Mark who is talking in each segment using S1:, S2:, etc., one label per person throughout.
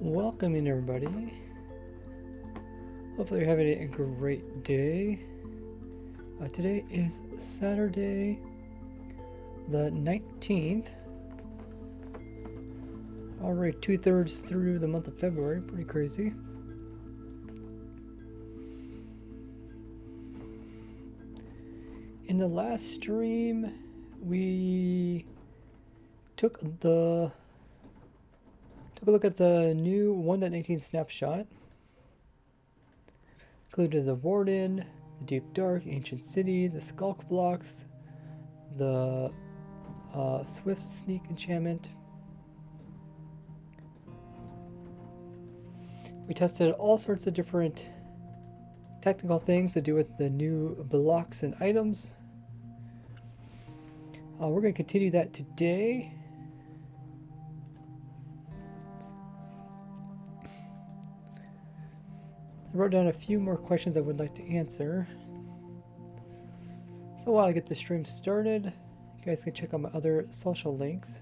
S1: Welcome in, everybody. Hopefully you're having a great day. Today is Saturday the 19th. Already 2/3 through the month of February. Pretty crazy. In the last stream, we took a look at the new 1.19 snapshot. Included the Warden, the Deep Dark, Ancient City, the Skulk blocks, the Swift Sneak enchantment. We tested all sorts of different technical things to do with the new blocks and items. We're going to continue that today. I wrote down a few more questions I would like to answer. So while I get the stream started, you guys can check out my other social links.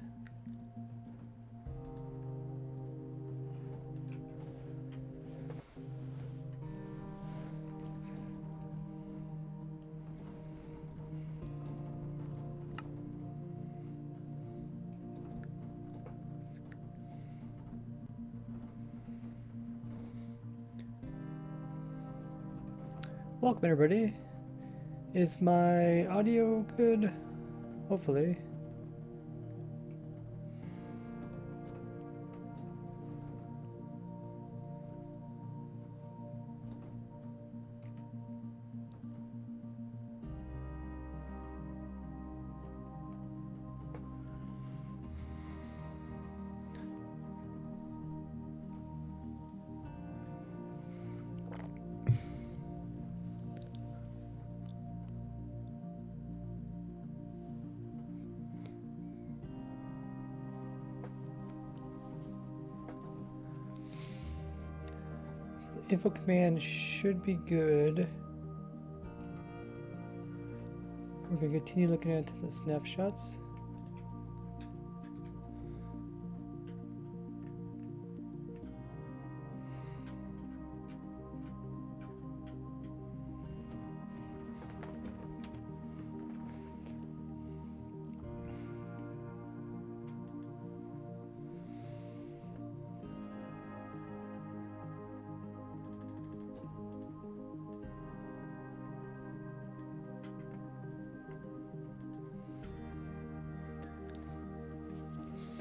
S1: Welcome everybody. Is my audio good? Hopefully. Info command should be good. We're going to continue looking at the snapshots.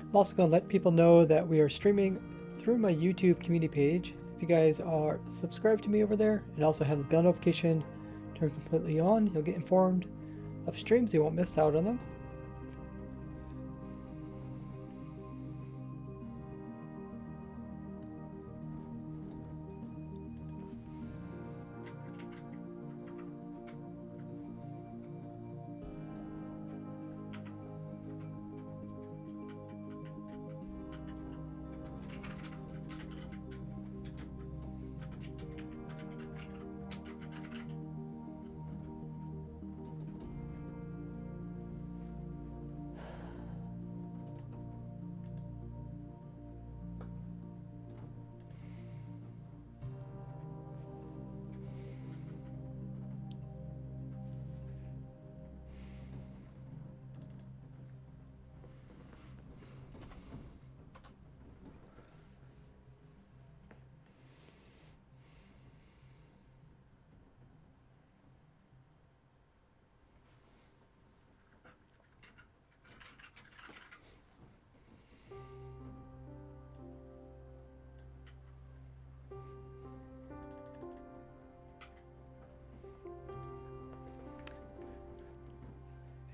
S1: I'm also going to let people know that we are streaming through my YouTube community page. If you guys are subscribed to me over there and also have the bell notification turned completely on, you'll get informed of streams. You won't miss out on them.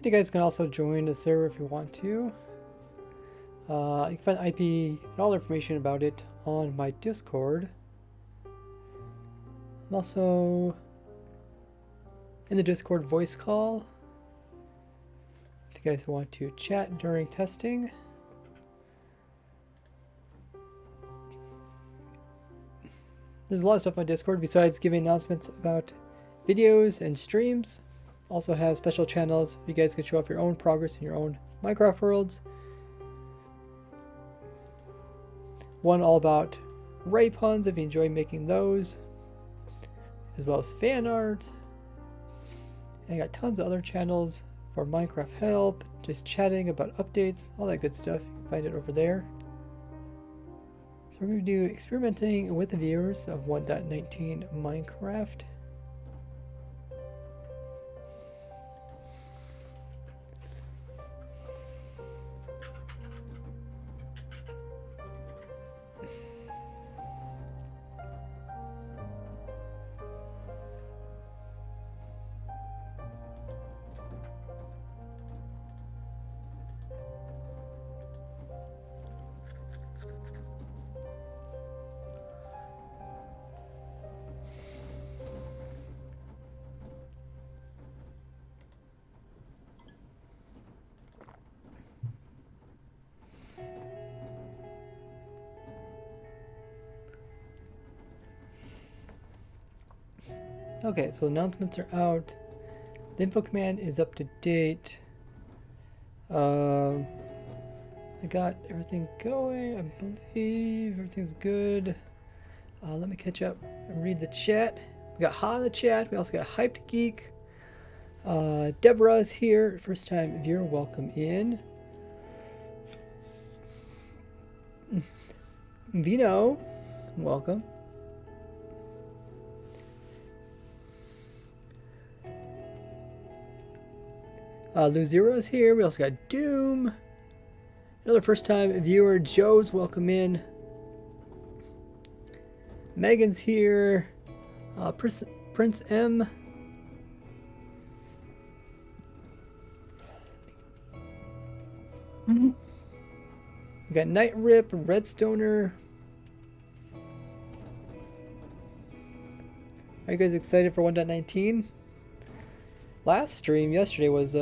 S1: You guys can also join the server if you want to. You can find IP and all the information about it on my Discord. I'm also in the Discord voice call if you guys want to chat during testing. There's a lot of stuff on Discord besides giving announcements about videos and streams. Also has special channels. You guys can show off your own progress in your own Minecraft worlds. One all about ray puns if you enjoy making those, as well as fan art. And I got tons of other channels for Minecraft help, just chatting about updates, all that good stuff. You can find it over there. So we're going to do experimenting with the viewers of 1.19 Minecraft. Okay, so announcements are out. The info command is up to date. I got everything going. I believe everything's good. Let me catch up and read the chat. We got Ha in the chat. We also got Hyped Geek. Deborah is here. First time viewer, welcome in. Vino, welcome. Luzero is here. We also got Doom. Another first time viewer, Joe's welcome in. Megan's here. Prince M. We got Night Rip, Redstoner. Are you guys excited for 1.19? Last stream yesterday was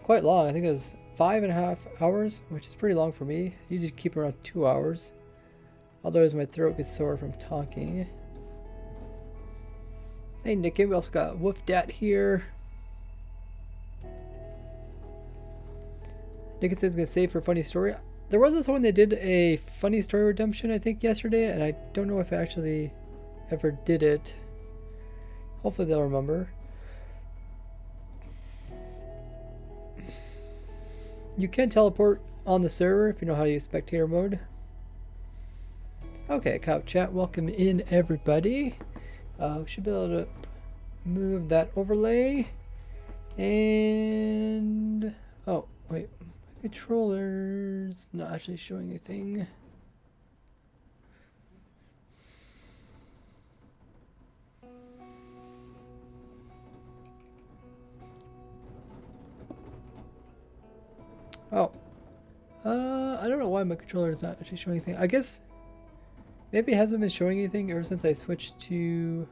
S1: quite long. I think it was 5.5 hours, which is pretty long for me. I usually keep around 2 hours. Otherwise my throat gets sore from talking. Hey Nicky, we also got Wolf Dat here. Nicky says he's gonna save for a funny story. There was this one that did a funny story redemption, I think, yesterday, and I don't know if I actually ever did it. Hopefully they'll remember. You can teleport on the server if you know how to use spectator mode. Okay, Couch Chat, welcome in everybody. We should be able to move that overlay. And oh wait, my controller's not actually showing anything. Oh, I don't know why my controller is not actually showing anything. I guess maybe it hasn't been showing anything ever since I switched to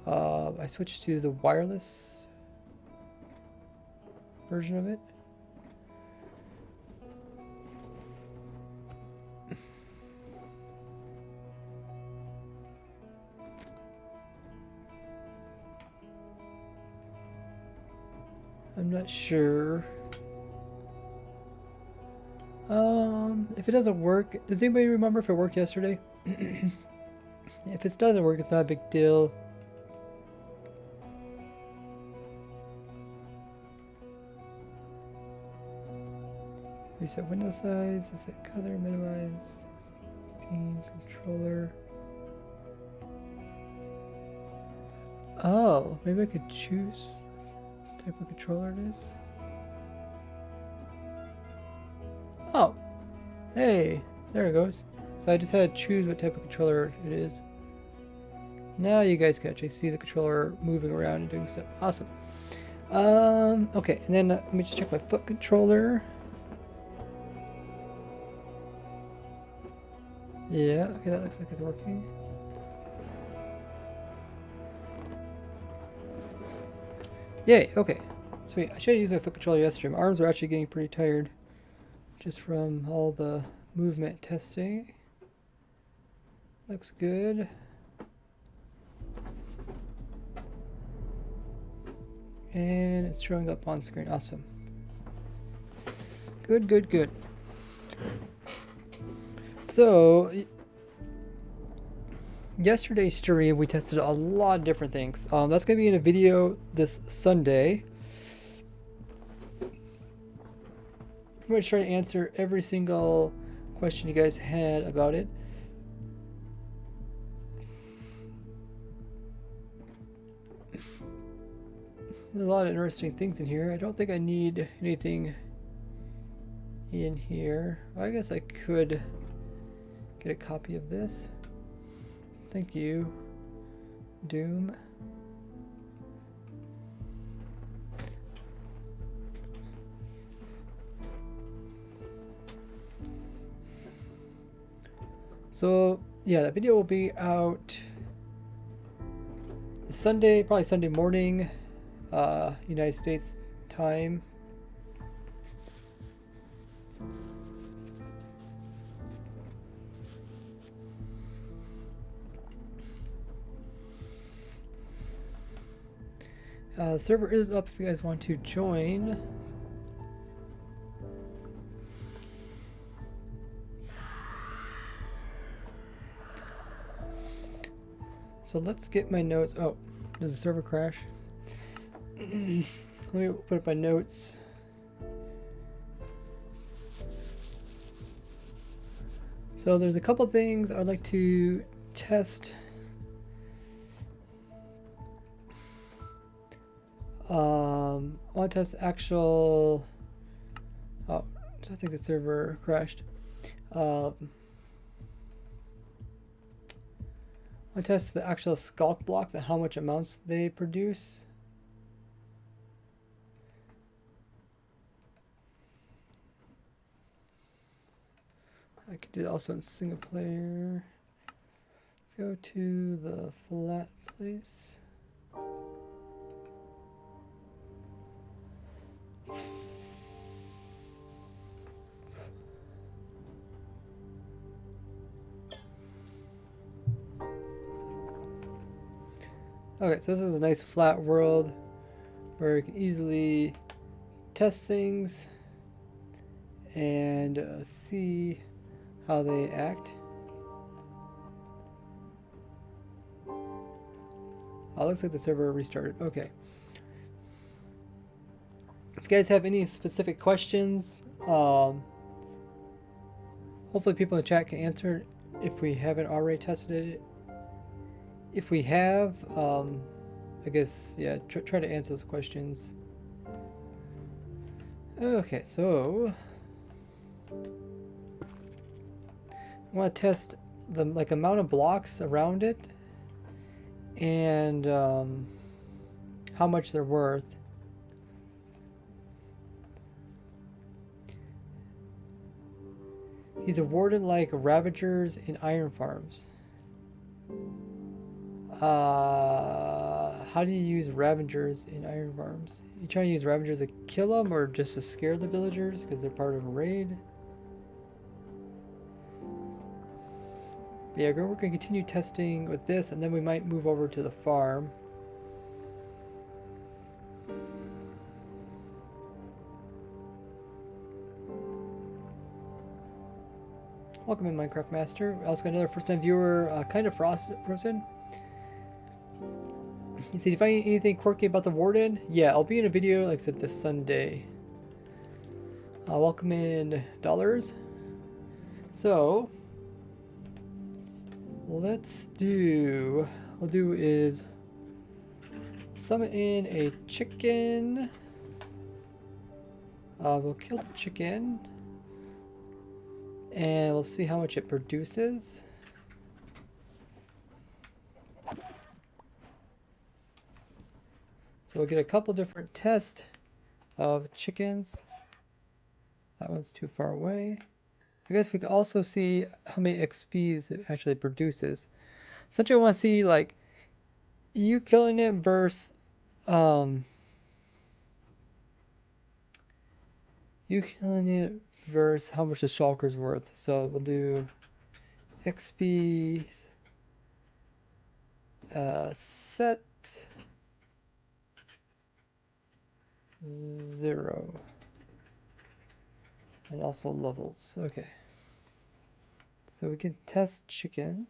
S1: the wireless version of it. I'm not sure. If it doesn't work, does anybody remember if it worked yesterday? If it doesn't work, it's not a big deal. Reset window size, set color, minimize, theme, controller. Oh, maybe I could choose what type of controller it is. Oh, hey, there it goes. So I just had to choose what type of controller it is. Now you guys can actually see the controller moving around and doing stuff. Awesome. Okay, and then let me just check my foot controller. Yeah, okay, that looks like it's working. Yay, okay. Sweet. I should have used my foot controller yesterday. My arms are actually getting pretty tired just from all the movement testing. Looks good. And it's showing up on screen. Awesome. Good, good, good. So, yesterday's stream, we tested a lot of different things. That's going to be in a video this Sunday. I'm going to try to answer every single question you guys had about it. There's a lot of interesting things in here. I don't think I need anything in here. I guess I could get a copy of this. Thank you, Doom. So yeah, that video will be out Sunday, probably Sunday morning, United States time. The server is up if you guys want to join. So let's get my notes. Oh, does the server crash? Let me put up my notes. So there's a couple things I would like to test. I want to test actual. Oh, I think the server crashed. I test the actual sculk blocks and how much amounts they produce. I could do it also in single player. Let's go to the flat place. Okay, so this is a nice flat world where you can easily test things and see how they act. Oh, looks like the server restarted. Okay. If you guys have any specific questions, hopefully people in the chat can answer if we haven't already tested it. If we have, I guess, yeah, try to answer those questions. Okay, so I want to test the amount of blocks around it and how much they're worth. He's a warden like Ravagers in Iron Farms. How do you use Ravagers in Iron Farms? You trying to use Ravagers to kill them or just to scare the villagers because they're part of a raid? But yeah, we're going to continue testing with this and then we might move over to the farm. Welcome in, Minecraft Master. We also got another first time viewer, kind of frozen. You see, if I find anything quirky about the Warden, yeah, I'll be in a video, like I said, this Sunday. Welcome in, Dollars. So, let's do, what we'll do is summon in a chicken. We'll kill the chicken. And we'll see how much it produces. So we'll get a couple different tests of chickens. That one's too far away. I guess we can also see how many XPs it actually produces. Essentially I want to see like you killing it versus you killing it versus how much the shulker's worth. So we'll do XP set 0 and also levels. Okay. So we can test chicken.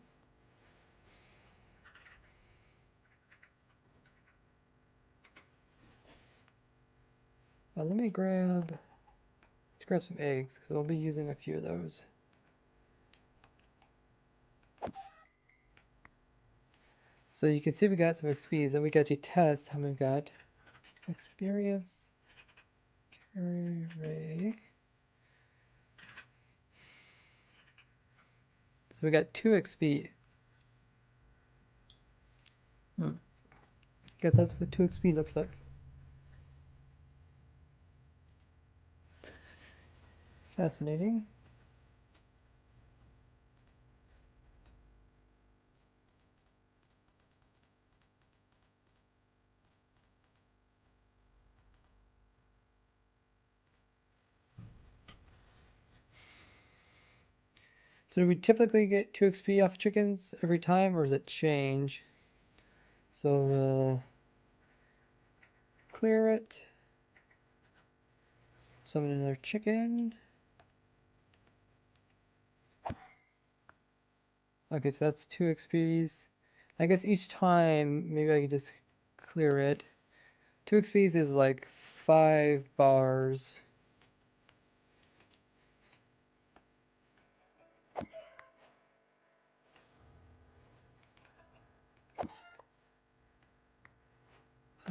S1: Let's grab some eggs because we'll be using a few of those. So you can see we got some XPs, and we got to test how many we got. Experience. Array. So we got 2 XP. Guess that's what 2 XP looks like. Fascinating. So do we typically get 2 XP off of chickens every time, or does it change? So we'll clear it. Summon another chicken. Okay, so that's 2 XPs. I guess each time, maybe I can just clear it. 2 XPs is like 5 bars.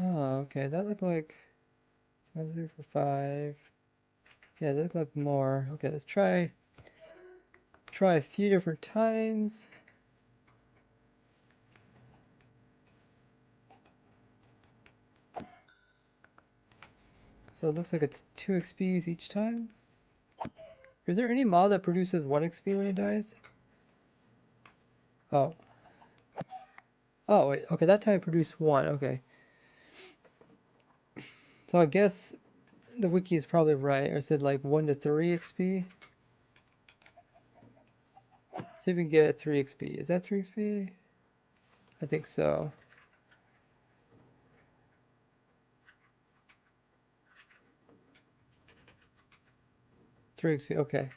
S1: Oh, okay, that looked like 0 for 5. Yeah, that looked like more. Okay, let's try a few different times. So it looks like it's 2 XPs each time. Is there any mob that produces 1 XP when it dies? Oh. Oh, wait. Okay, that time it produced 1. Okay. So I guess the wiki is probably right. Or said like 1 to 3 XP. See if we can get 3 XP. Is that 3 XP? I think so. Three XP. Okay.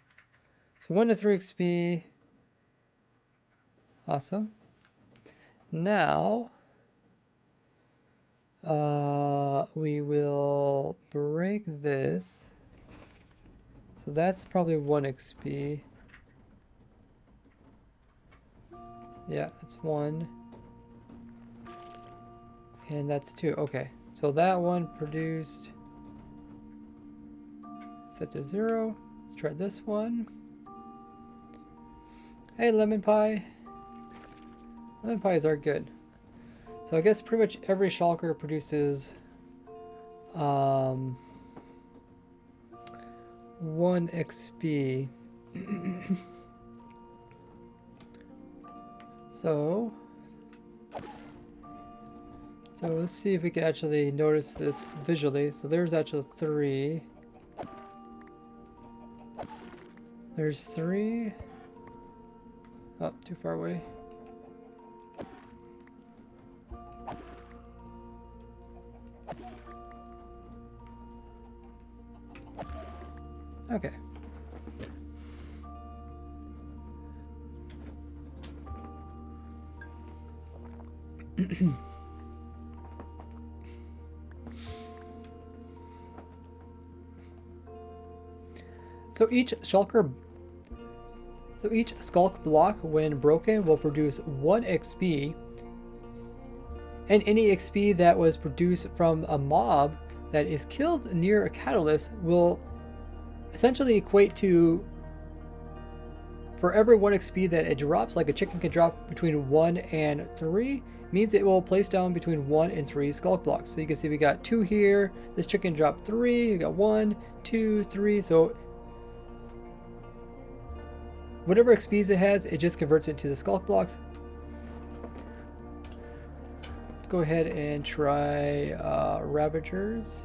S1: So 1 to 3 XP. Awesome. Now we will break this. So that's probably 1 XP. Yeah, it's 1. And that's 2. Okay. So that one produced set to 0. Let's try this one. Hey, lemon pie. Lemon pies are good. So I guess pretty much every shulker produces 1 XP. So let's see if we can actually notice this visually. So there's actually 3. There's 3. Oh, too far away. Okay. So each skulk block, when broken, will produce 1 XP, and any XP that was produced from a mob that is killed near a catalyst will essentially equate to, for every 1 XP that it drops, like a chicken can drop between 1 and 3, means it will place down between 1 and 3 skulk blocks. So you can see we got 2 here, this chicken dropped 3, we got 1, 2, 3, so whatever XPs it has, it just converts it to the skulk blocks. Let's go ahead and try Ravagers.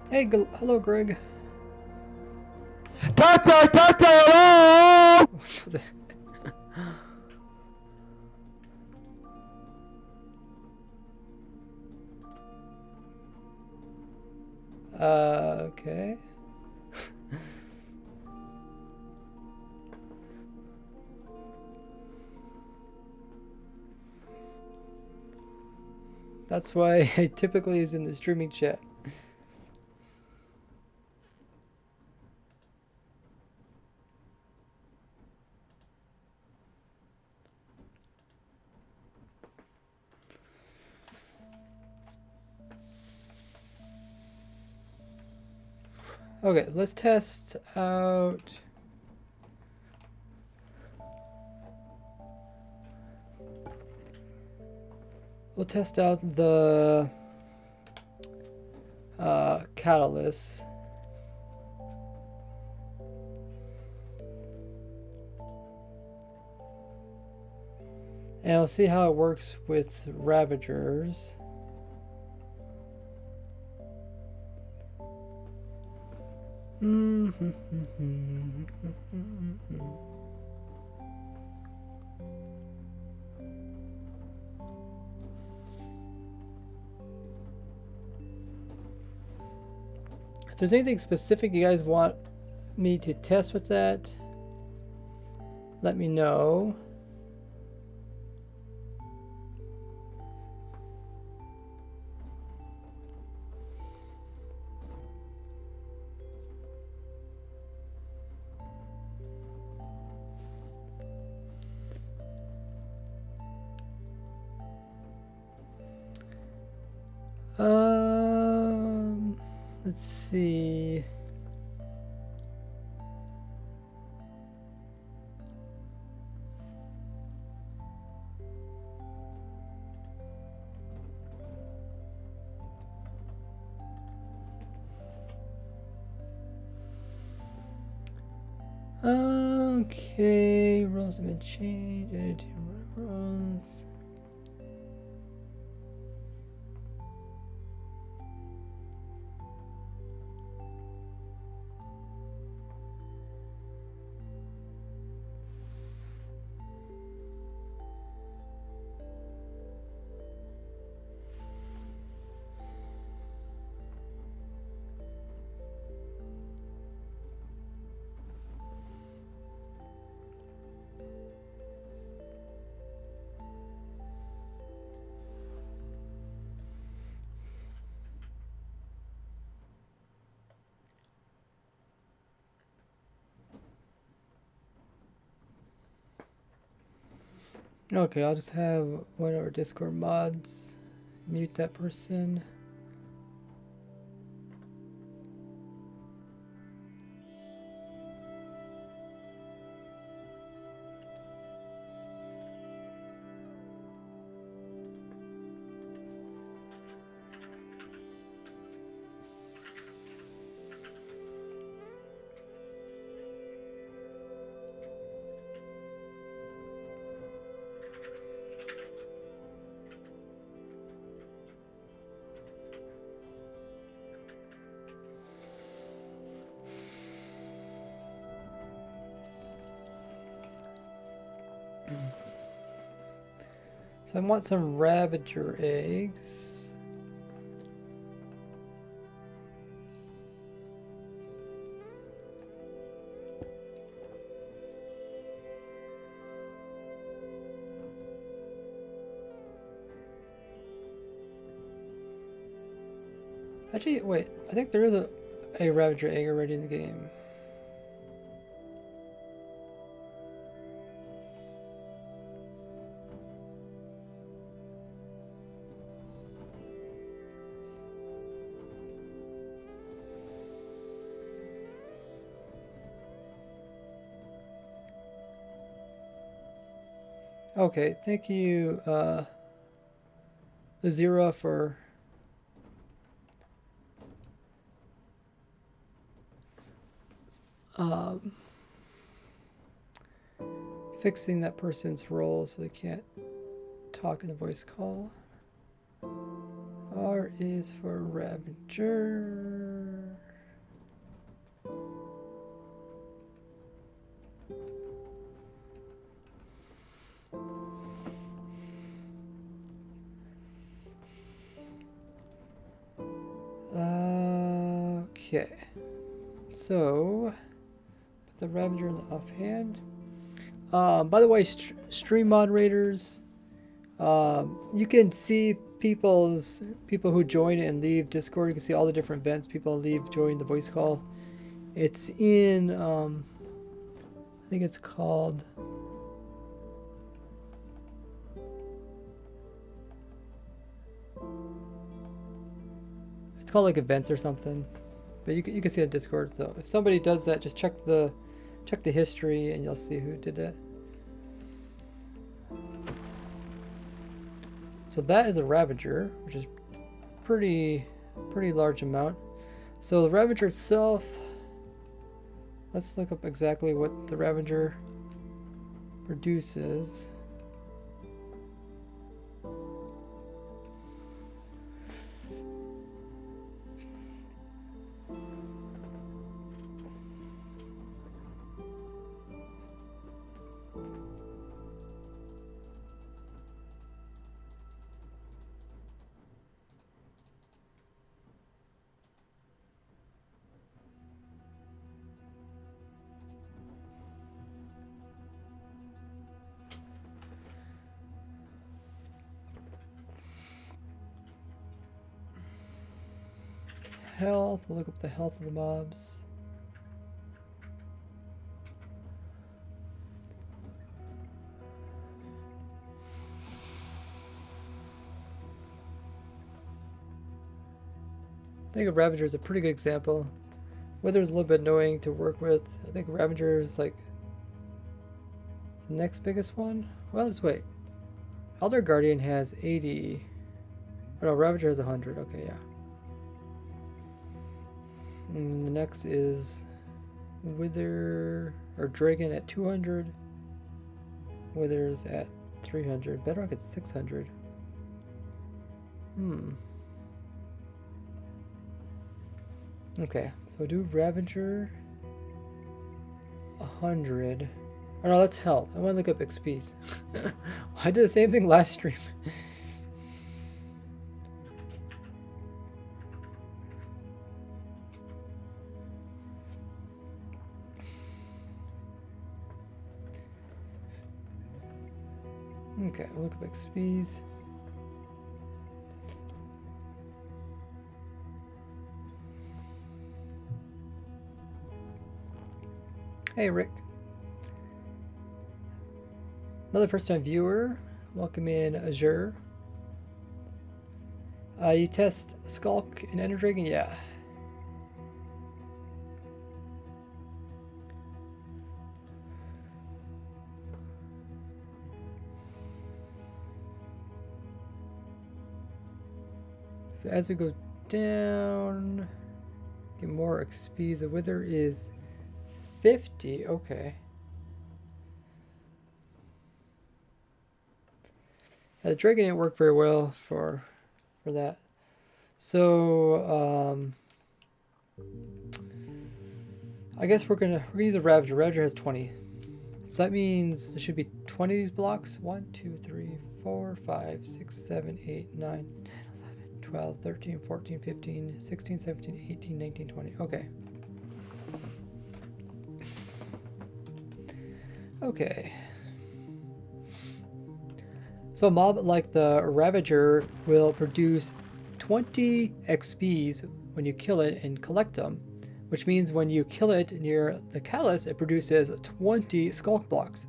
S1: Hey, hello, Greg.
S2: Doctor, hello!
S1: Okay. That's why I typically is in the streaming chat. Okay, let's test out. We'll test out the catalyst. And I'll see how it works with Ravagers. If there's anything specific you guys want me to test with that, let me know. Let's see. Okay, rules have been changed. Edit rules. Okay, I'll just have one of our Discord mods mute that person. So I want some Ravager eggs. Actually, wait, I think there is a Ravager egg already in the game. Okay, thank you, Zira, for fixing that person's role so they can't talk in the voice call. R is for Ravager. Okay, so put the Ravager in the offhand. By the way, stream moderators, you can see people who join and leave Discord. You can see all the different events people leave, join the voice call. It's in I think it's called like events or something. But you can see the Discord. So if somebody does that, just check the history and you'll see who did it. So that is a Ravager, which is pretty large amount. So the Ravager itself, let's look up exactly what the Ravager produces. Health, we'll look up the health of the mobs. I think a Ravager is a pretty good example. Wither is a little bit annoying to work with. I think Ravager is like the next biggest one. Well, let's wait. Elder Guardian has 80. Oh no, Ravager has 100. Okay, yeah. And the next is Wither or Dragon at 200. Wither's at 300. Bedrock at 600. Okay, so do Ravager 100. Oh no, that's health. I want to look up XPs. I did the same thing last stream. Okay, we'll look up XPs. Hey, Rick. Another first-time viewer. Welcome in, Azure. You test Skulk and Ender Dragon? Yeah. So as we go down, get more XP. The Wither is 50. Okay. The Dragon didn't work very well for that. So I guess we're gonna use a Ravager. Ravager has 20. So that means there should be 20 of these blocks. 1, 2, 3, 4, 5, 6, 7, 8, 9, 10, 11, 12, 13, 14, 15, 16, 17, 18, 19, 20. Okay. Okay. So a mob like the Ravager will produce 20 XPs when you kill it and collect them, which means when you kill it near the catalyst, it produces 20 Skulk blocks.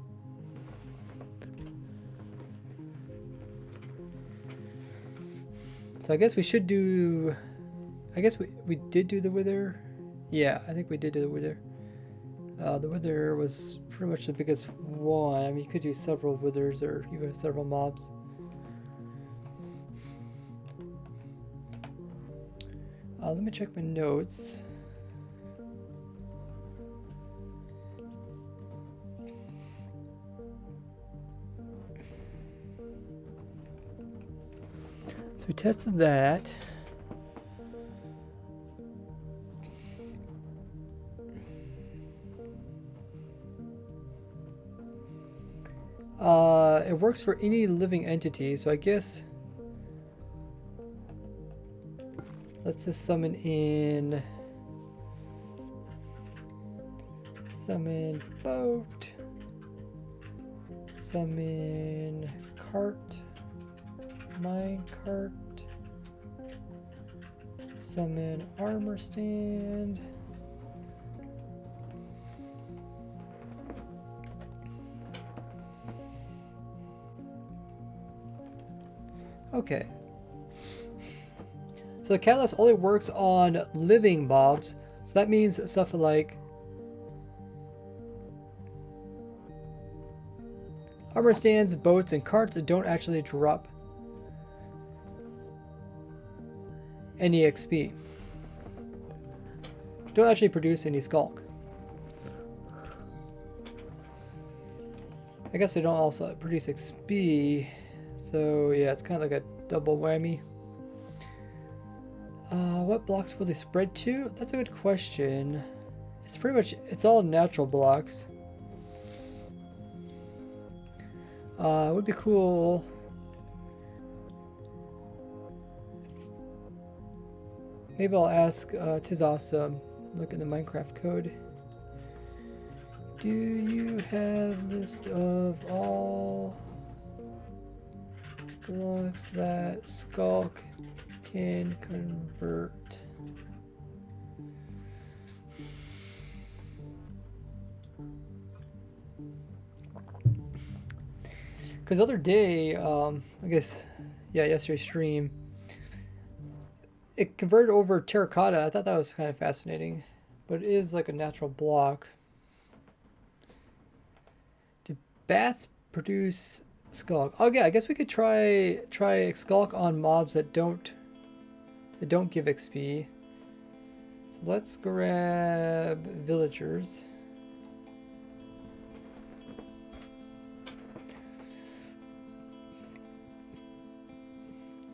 S1: So I guess we should do... I guess we did do the Wither. Yeah, I think we did do the Wither. The Wither was pretty much the biggest one. I mean, you could do several Withers or even several mobs. Let me check my notes. So we tested that. It works for any living entity, so I guess let's just summon in boat, summon cart, mine cart, Summon armor stand. Okay. So the catalyst only works on living mobs, so that means stuff like armor stands, boats, and carts that don't actually drop any XP. Don't actually produce any skulk. I guess they don't also produce XP, so yeah, it's kind of like a double whammy. What blocks will they spread to? That's a good question. It's pretty much, it's all natural blocks. It would be cool. Maybe I'll ask Tis Awesome, look in the Minecraft code. Do you have list of all blocks that Skulk can convert? Because the other day, I guess, yeah, yesterday's stream, it converted over terracotta. I thought that was kind of fascinating, but it is like a natural block. Do bats produce skulk? Oh yeah, I guess we could try skulk on mobs that don't give XP. So let's grab villagers.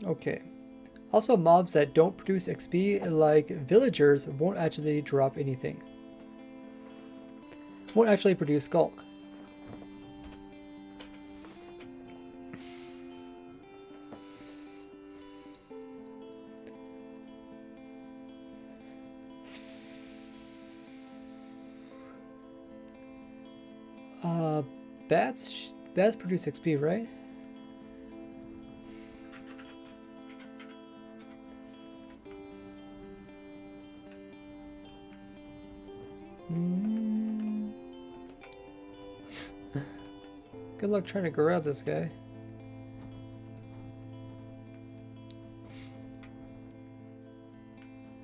S1: Okay. Also, mobs that don't produce XP, like villagers, won't actually drop anything. Won't actually produce skulk. Bats produce XP, right? Good luck trying to grab this guy.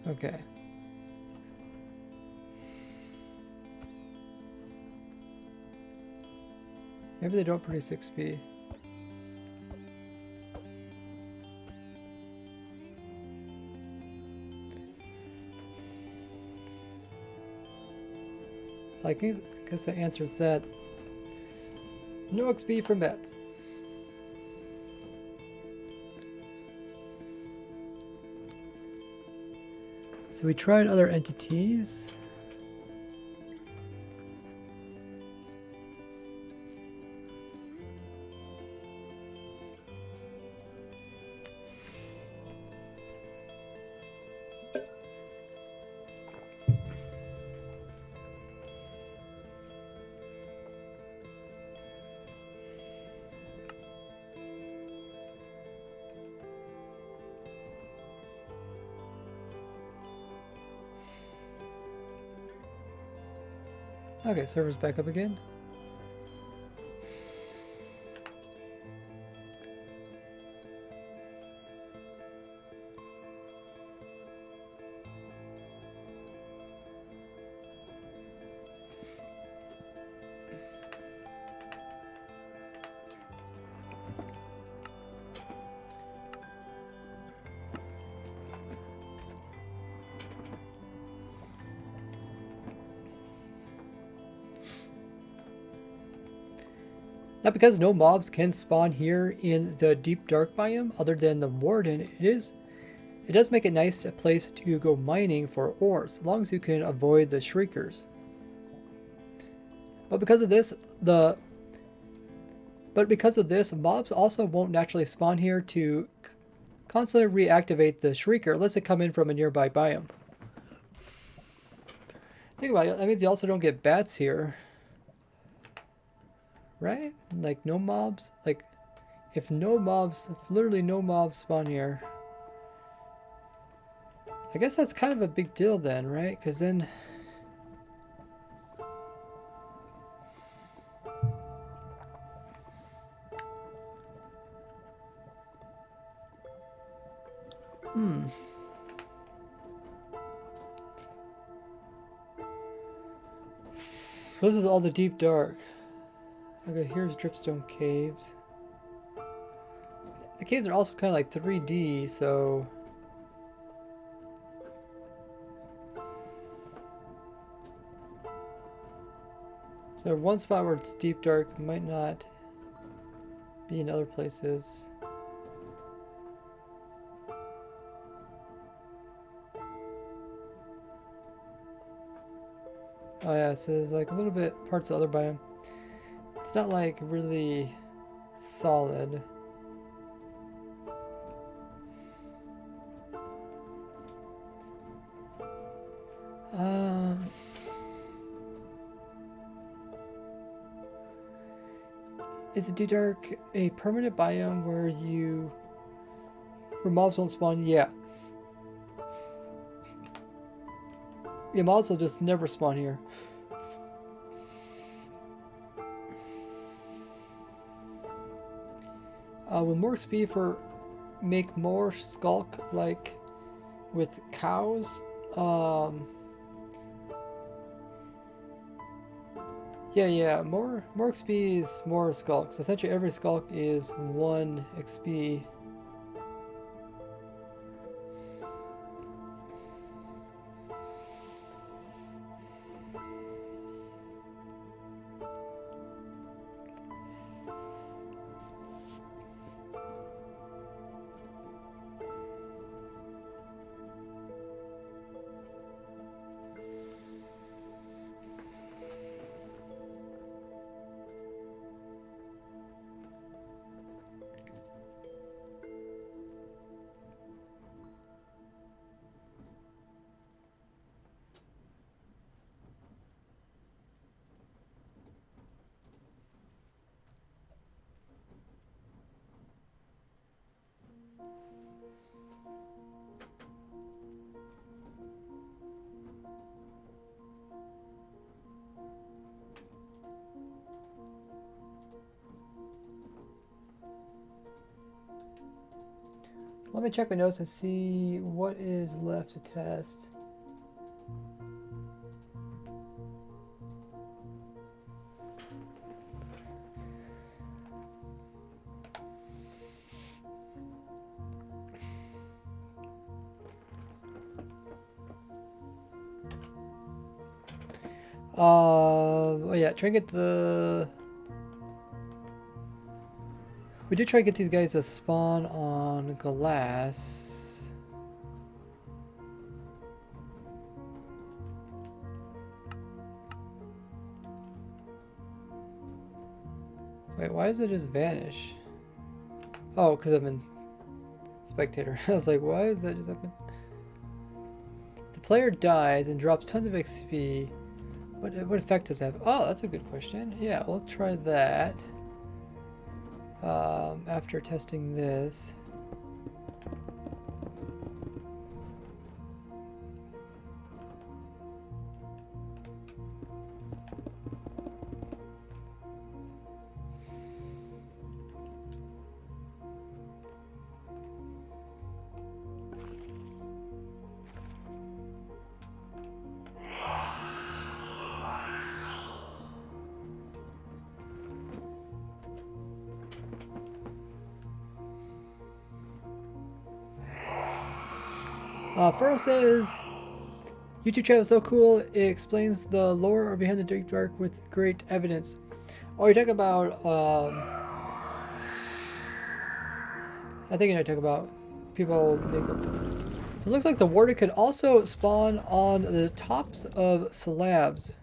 S1: Okay. Maybe they don't produce XP. I guess that answers that. No XP from bats. So we tried other entities. Okay, server's back up again. Now, because no mobs can spawn here in the deep dark biome other than the Warden, it does make it nice a place to go mining for ores, as long as you can avoid the shriekers. But because of this, mobs also won't naturally spawn here to constantly reactivate the shrieker unless they come in from a nearby biome. Think about it, that means you also don't get bats here. Right? Like no mobs? Like if literally no mobs spawn here. I guess that's kind of a big deal then, right? Because then... This is all the deep dark. Okay, here's Dripstone Caves. The caves are also kind of like 3D, so... So one spot where it's deep dark might not be in other places. Oh yeah, so there's like a little bit parts of the other biome. It's not like really solid. Is the deep dark a permanent biome where mobs won't spawn? Yeah. Yeah, mobs will just never spawn here. Will more XP for make more skulk like with cows? Yeah. More XP is more skulks. Essentially, every skulk is 1 XP. Let me check my notes and see what is left to test. Oh yeah, try and get the... We did try to get these guys to spawn on glass. Wait, why does it just vanish? Oh, because I'm in spectator. I was like, why is that just happen? The player dies and drops tons of XP. What effect does that have? Oh, that's a good question. Yeah, we'll try that. After testing this. Furrow says, YouTube channel is so cool, it explains the lore behind the Deep Dark with great evidence. Oh, you're talking about, I think you're talking about people make up. So it looks like the Warden could also spawn on the tops of slabs.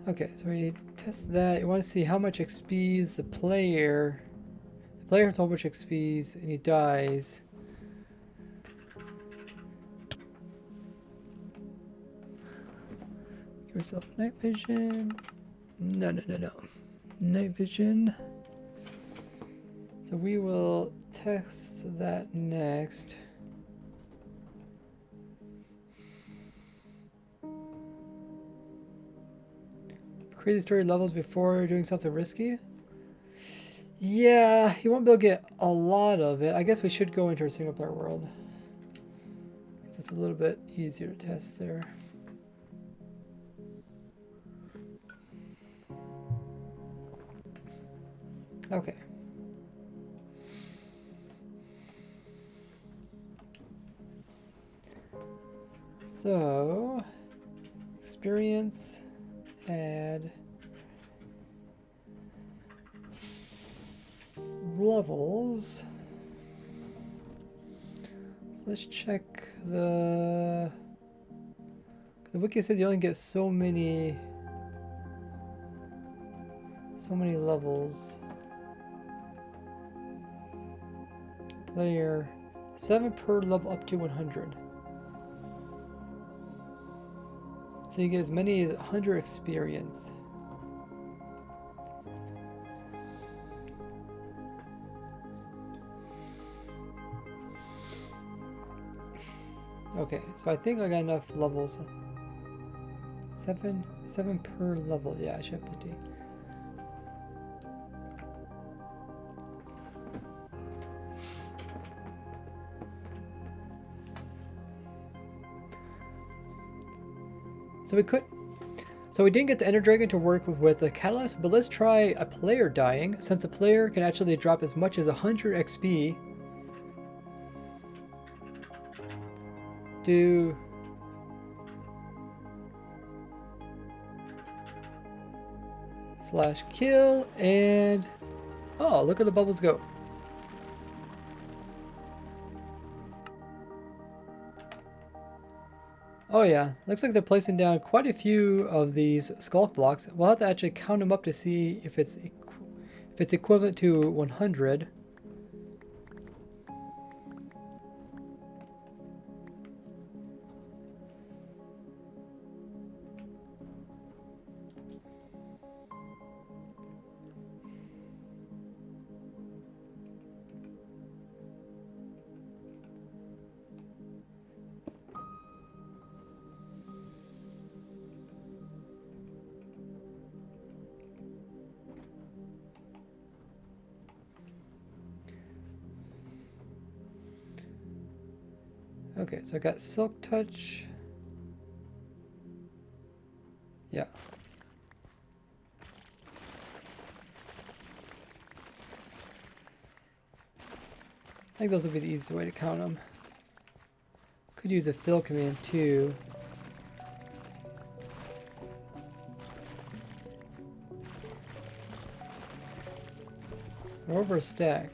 S1: Okay, so we test that. You want to see how much XP's the player. The player has a whole bunch of XP's and he dies. Give yourself night vision. No. Night vision. So we will test that next. Crazy story levels before doing something risky? Yeah, you won't be able to get a lot of it. I guess we should go into our single player world. Because it's a little bit easier to test there. Okay. So, experience, add levels. So let's check the wiki says you only get so many levels. Player 7 per level up to 100. So you get as many as 100 experience. Okay, so I think I got enough levels. 7 per level. Yeah, I should put D. So we didn't get the Ender Dragon to work with the Catalyst, but let's try a player dying, since a player can actually drop as much as 100 XP. Do /kill and oh, look at the bubbles go. Oh yeah, looks like they're placing down quite a few of these skulk blocks. We'll have to actually count them up to see if it's equivalent to 100. Okay, so I got Silk Touch. Yeah. I think those will be the easiest way to count them. Could use a fill command too. Or over a stack.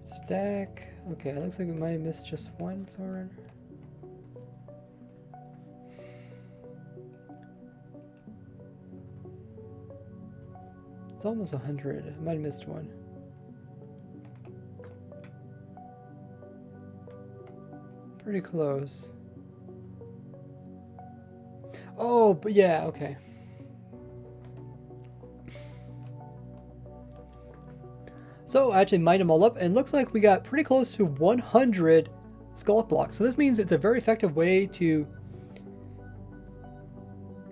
S1: Stack. Okay, it looks like we might have missed just one somewhere. It's almost 100. I might have missed one. Pretty close. Oh, but yeah, okay. So I actually mined them all up, and it looks like we got pretty close to 100 skulk blocks. So this means it's a very effective way to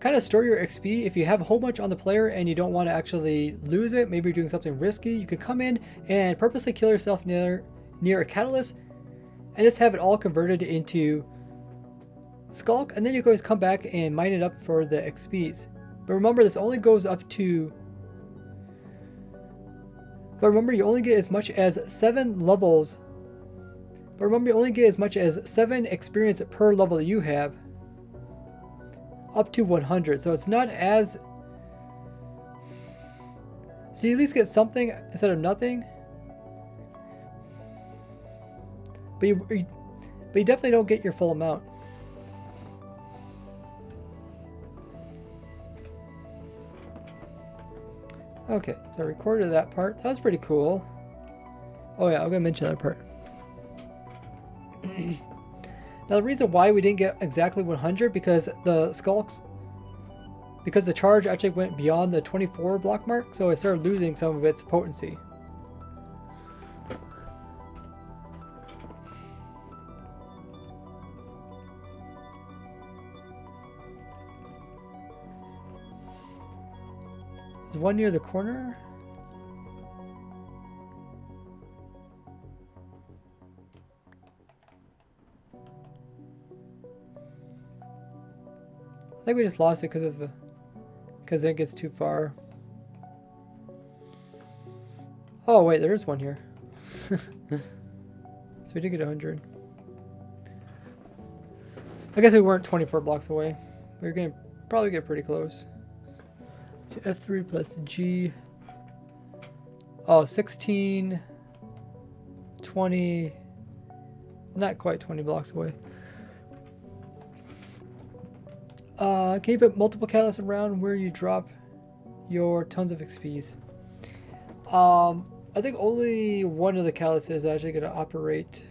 S1: kind of store your XP. If you have a whole bunch on the player and you don't want to actually lose it, maybe you're doing something risky, you could come in and purposely kill yourself near a catalyst and just have it all converted into skulk, and then you can always come back and mine it up for the XPs. But remember, this only goes up to... But remember, you only get as much as 7 levels. But remember, you only get as much as 7 experience per level that you have. Up to 100. So it's not as... So you at least get something instead of nothing. But you definitely don't get your full amount. Okay, so I recorded that part. That was pretty cool. Oh yeah, I'm gonna mention that part. Now the reason why we didn't get exactly 100, because the skulks because the charge actually went beyond the 24 block mark, so it started losing some of its potency. There's one near the corner. I think we just lost it because it gets too far. Oh wait, there is one here. So we did get 100. I guess we weren't 24 blocks away. We were gonna probably get pretty close. So F3 plus G. Oh, 16, 20, not quite 20 blocks away. Can you put multiple catalysts around where you drop your tons of XPs? I think only one of the catalysts is actually going to operate.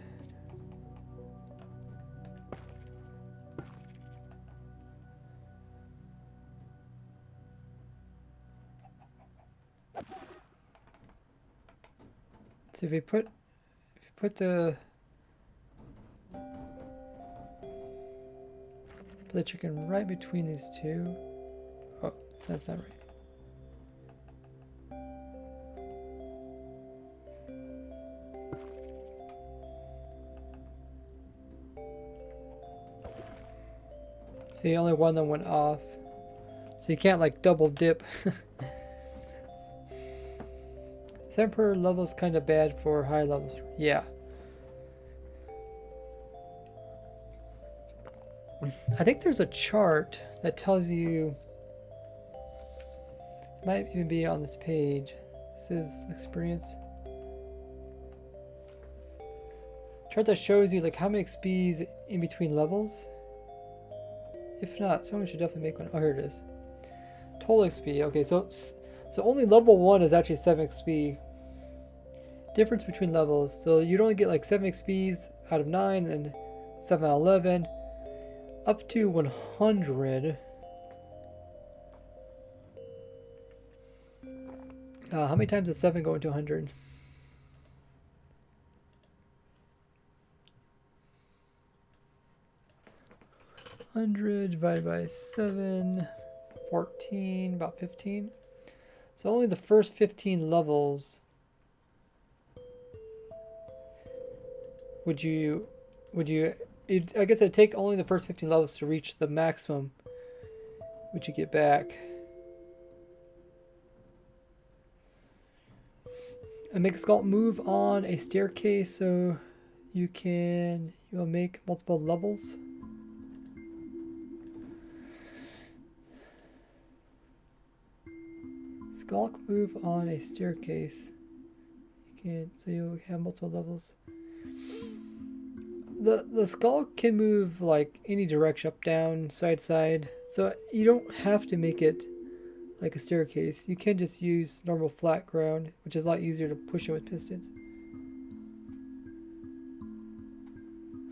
S1: So if you put the chicken right between these two. Oh, that's not right. See, only one of them went off. So you can't like double dip. 7 per level is kind of bad for high levels. Yeah. I think there's a chart that tells you, it might even be on this page. This is experience. Chart that shows you like how many XPs in between levels. If not, someone should definitely make one. Oh, here it is. Total XP. Okay, so only level 1 is actually 7 XP. Difference between levels. So you'd only get like 7 XPs out of 9 and 7 out of 11. Up to 100. How many times does 7 go into 100? Divided by 7, 14, about 15. So only the first 15 levels would you I guess it'd take only the first 15 levels to reach the maximum which you get back. And make a sculpt move on a staircase so you'll make multiple levels. Skulk move on a staircase. So you'll have multiple levels. The skulk can move like any direction, up, down, side to side. So you don't have to make it like a staircase. You can just use normal flat ground, which is a lot easier to push it with pistons.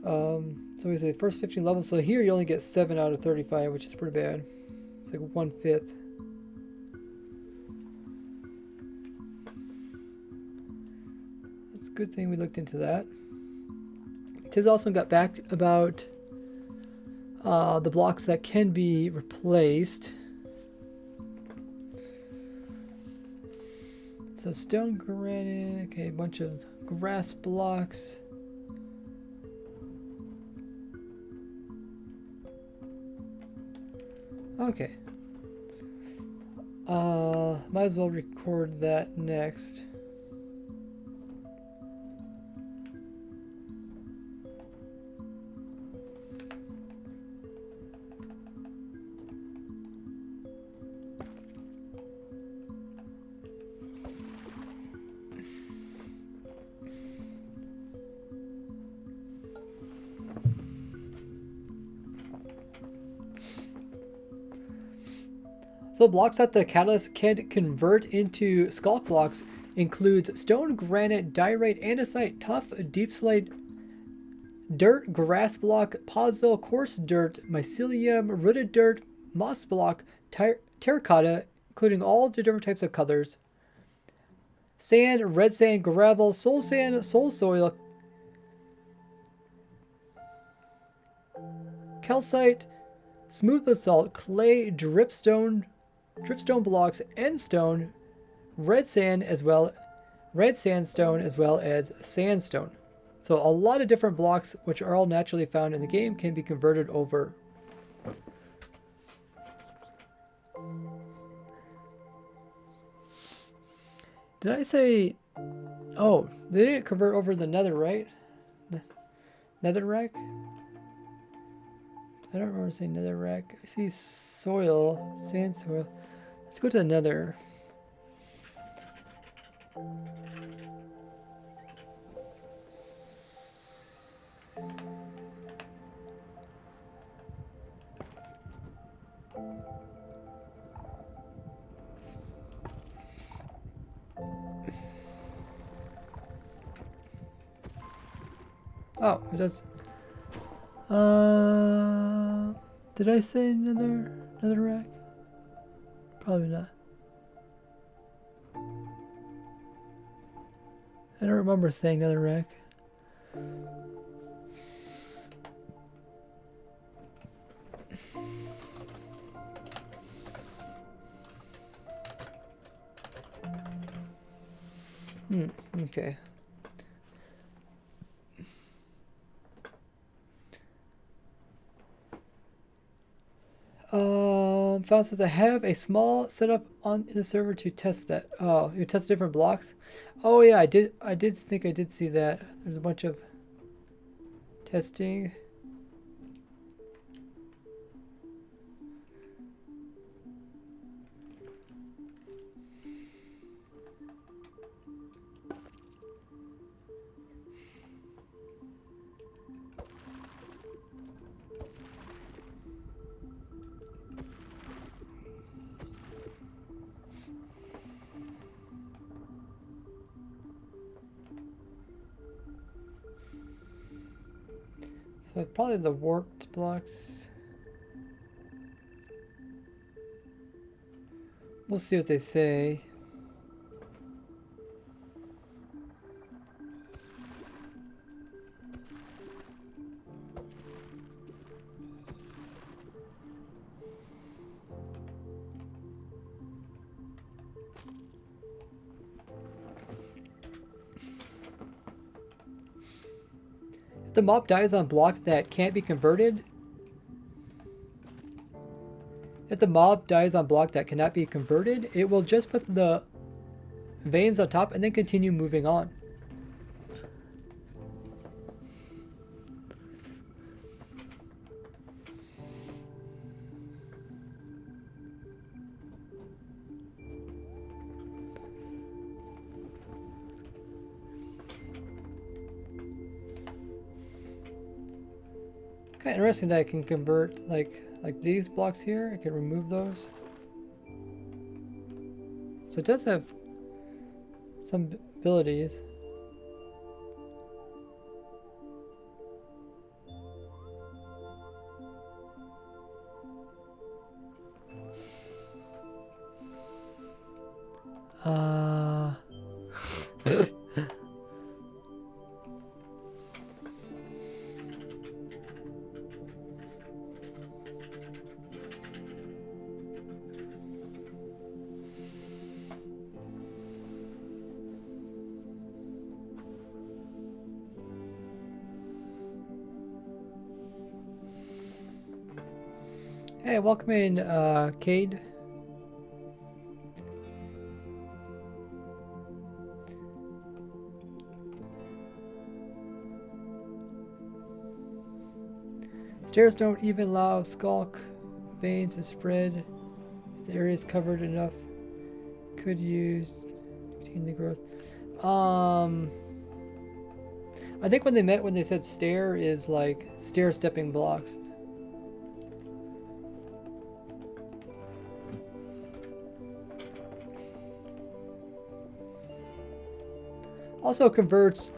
S1: So we say first 15 levels. So here you only get 7 out of 35, which is pretty bad. It's like 1/5. It's a good thing we looked into that. Tiz also got back about the blocks that can be replaced. So stone, granite, okay, a bunch of grass blocks. Okay. Might as well record that next. So blocks that the catalyst can convert into skulk blocks includes stone, granite, diorite, andesite, tuff, deep slate, dirt, grass block, podzol, coarse dirt, mycelium, rooted dirt, moss block, terracotta, including all the different types of colors, sand, red sand, gravel, soul sand, soul soil, calcite, smooth basalt, clay, dripstone blocks, end stone, red sandstone, as well as sandstone. So a lot of different blocks, which are all naturally found in the game, can be converted over. Did I say... Oh, they didn't convert over the nether, right? Netherrack? I don't remember saying netherrack. I see soil, sand soil. Let's go to the nether. Oh, it does. Did I say another rack? Probably not. I don't remember saying another rack. Okay. Found says I have a small setup on in the server to test that. Oh, you test different blocks? Oh yeah, I did think I did see that. There's a bunch of testing. So probably the warped blocks. We'll see what they say. The mob dies on block that can't be converted. If the mob dies on block that cannot be converted, it will just put the veins on top and then continue moving on. Kind of interesting that I can convert like these blocks here. I can remove those. So it does have some abilities. Hey, welcome in, Cade. Stairs don't even allow skulk veins to spread. If the area is covered enough, could use contain the growth. I think when they said stair is like stair stepping blocks. Also converts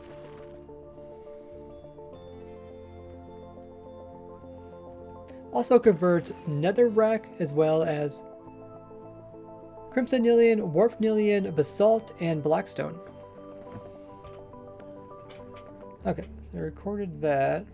S1: netherrack as well as Crimson Nillion, Warp Nillion, Basalt, and Blackstone. Okay, so I recorded that.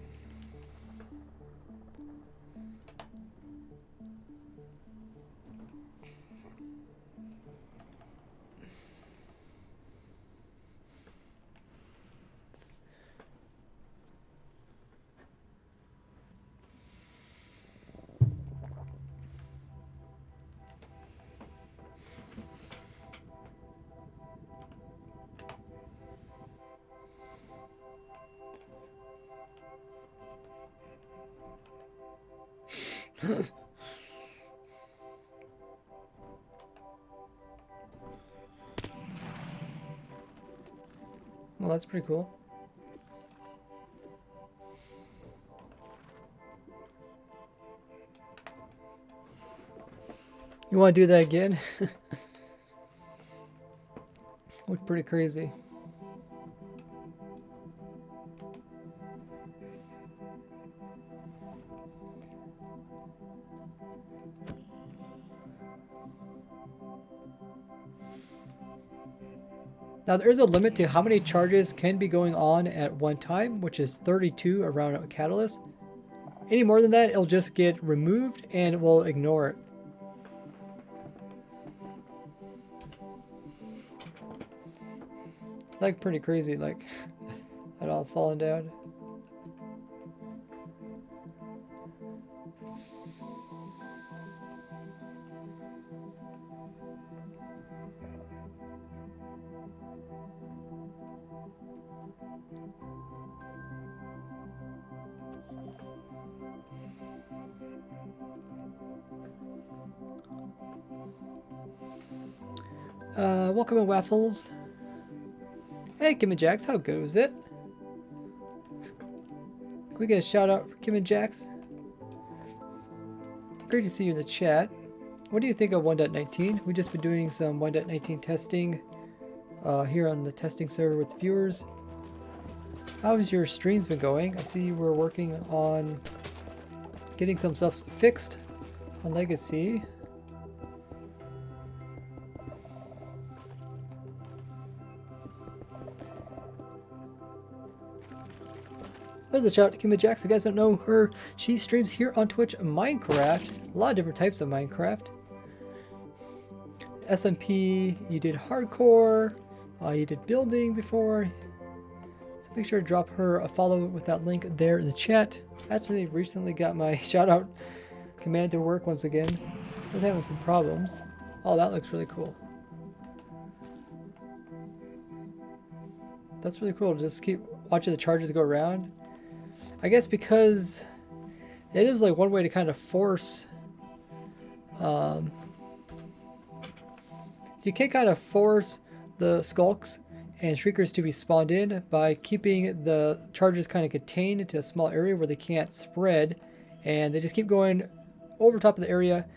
S1: Well, that's pretty cool. You want to do that again? Looked pretty crazy. Now there is a limit to how many charges can be going on at one time, which is 32 around a catalyst. Any more than that, it'll just get removed and we'll ignore it. Like pretty crazy, like it all falling down. Welcome in Waffles. Hey Kim and Jax, how goes it? Can we get a shout out for Kim and Jax? Great to see you in the chat. What do you think of 1.19? We've just been doing some 1.19 testing here on the testing server with viewers. How's your streams been going? I see you were working on getting some stuff fixed on Legacy. There's a shout out to Kim Jax. If you guys don't know her, she streams here on Twitch Minecraft. A lot of different types of Minecraft. SMP, you did hardcore, you did building before. So make sure to drop her a follow with that link there in the chat. Actually, recently got my shout out command to work once again. I was having some problems. Oh, that looks really cool. That's really cool. Just keep watching the charges go around. I guess because it is like one way to kind of force, so you can kind of force the skulks and shriekers to be spawned in by keeping the charges kind of contained into a small area where they can't spread, and they just keep going over top of the area,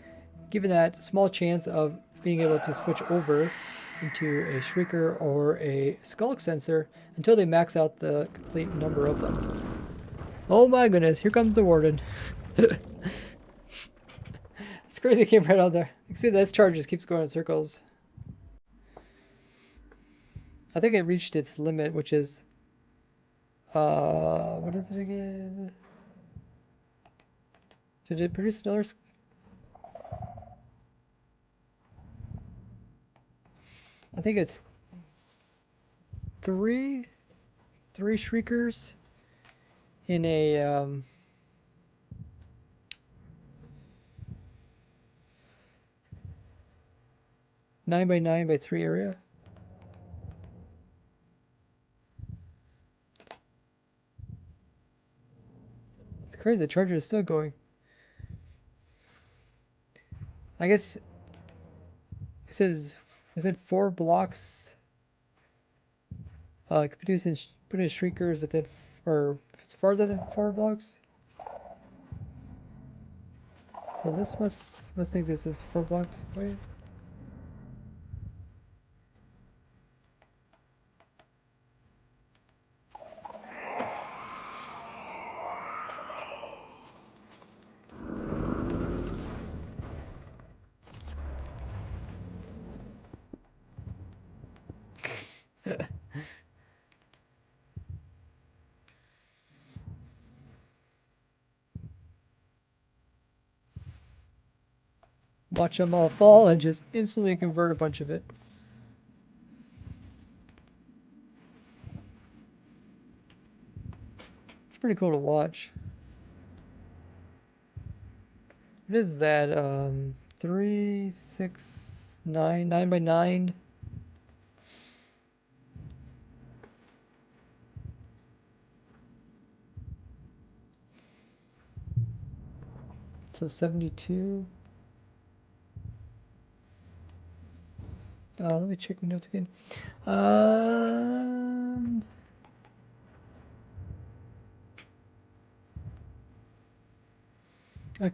S1: given that small chance of being able to switch over into a shrieker or a skulk sensor until they max out the complete number of them. Oh my goodness, here comes the warden. It's crazy, it came right out there. You can see this charge just keeps going in circles. I think it reached its limit, which is what is it again? Did it produce another? I think it's three shriekers in a 9x9x3 area. It's crazy, the charger is still going. I guess it says within 4 blocks, put in shriekers within, or if it's farther than 4 blocks. So this must think this is 4 blocks away. Watch them all fall and just instantly convert a bunch of it. It's pretty cool to watch. What is that? 3, 6, 9, 9 by 9. So 72. Let me check my notes again.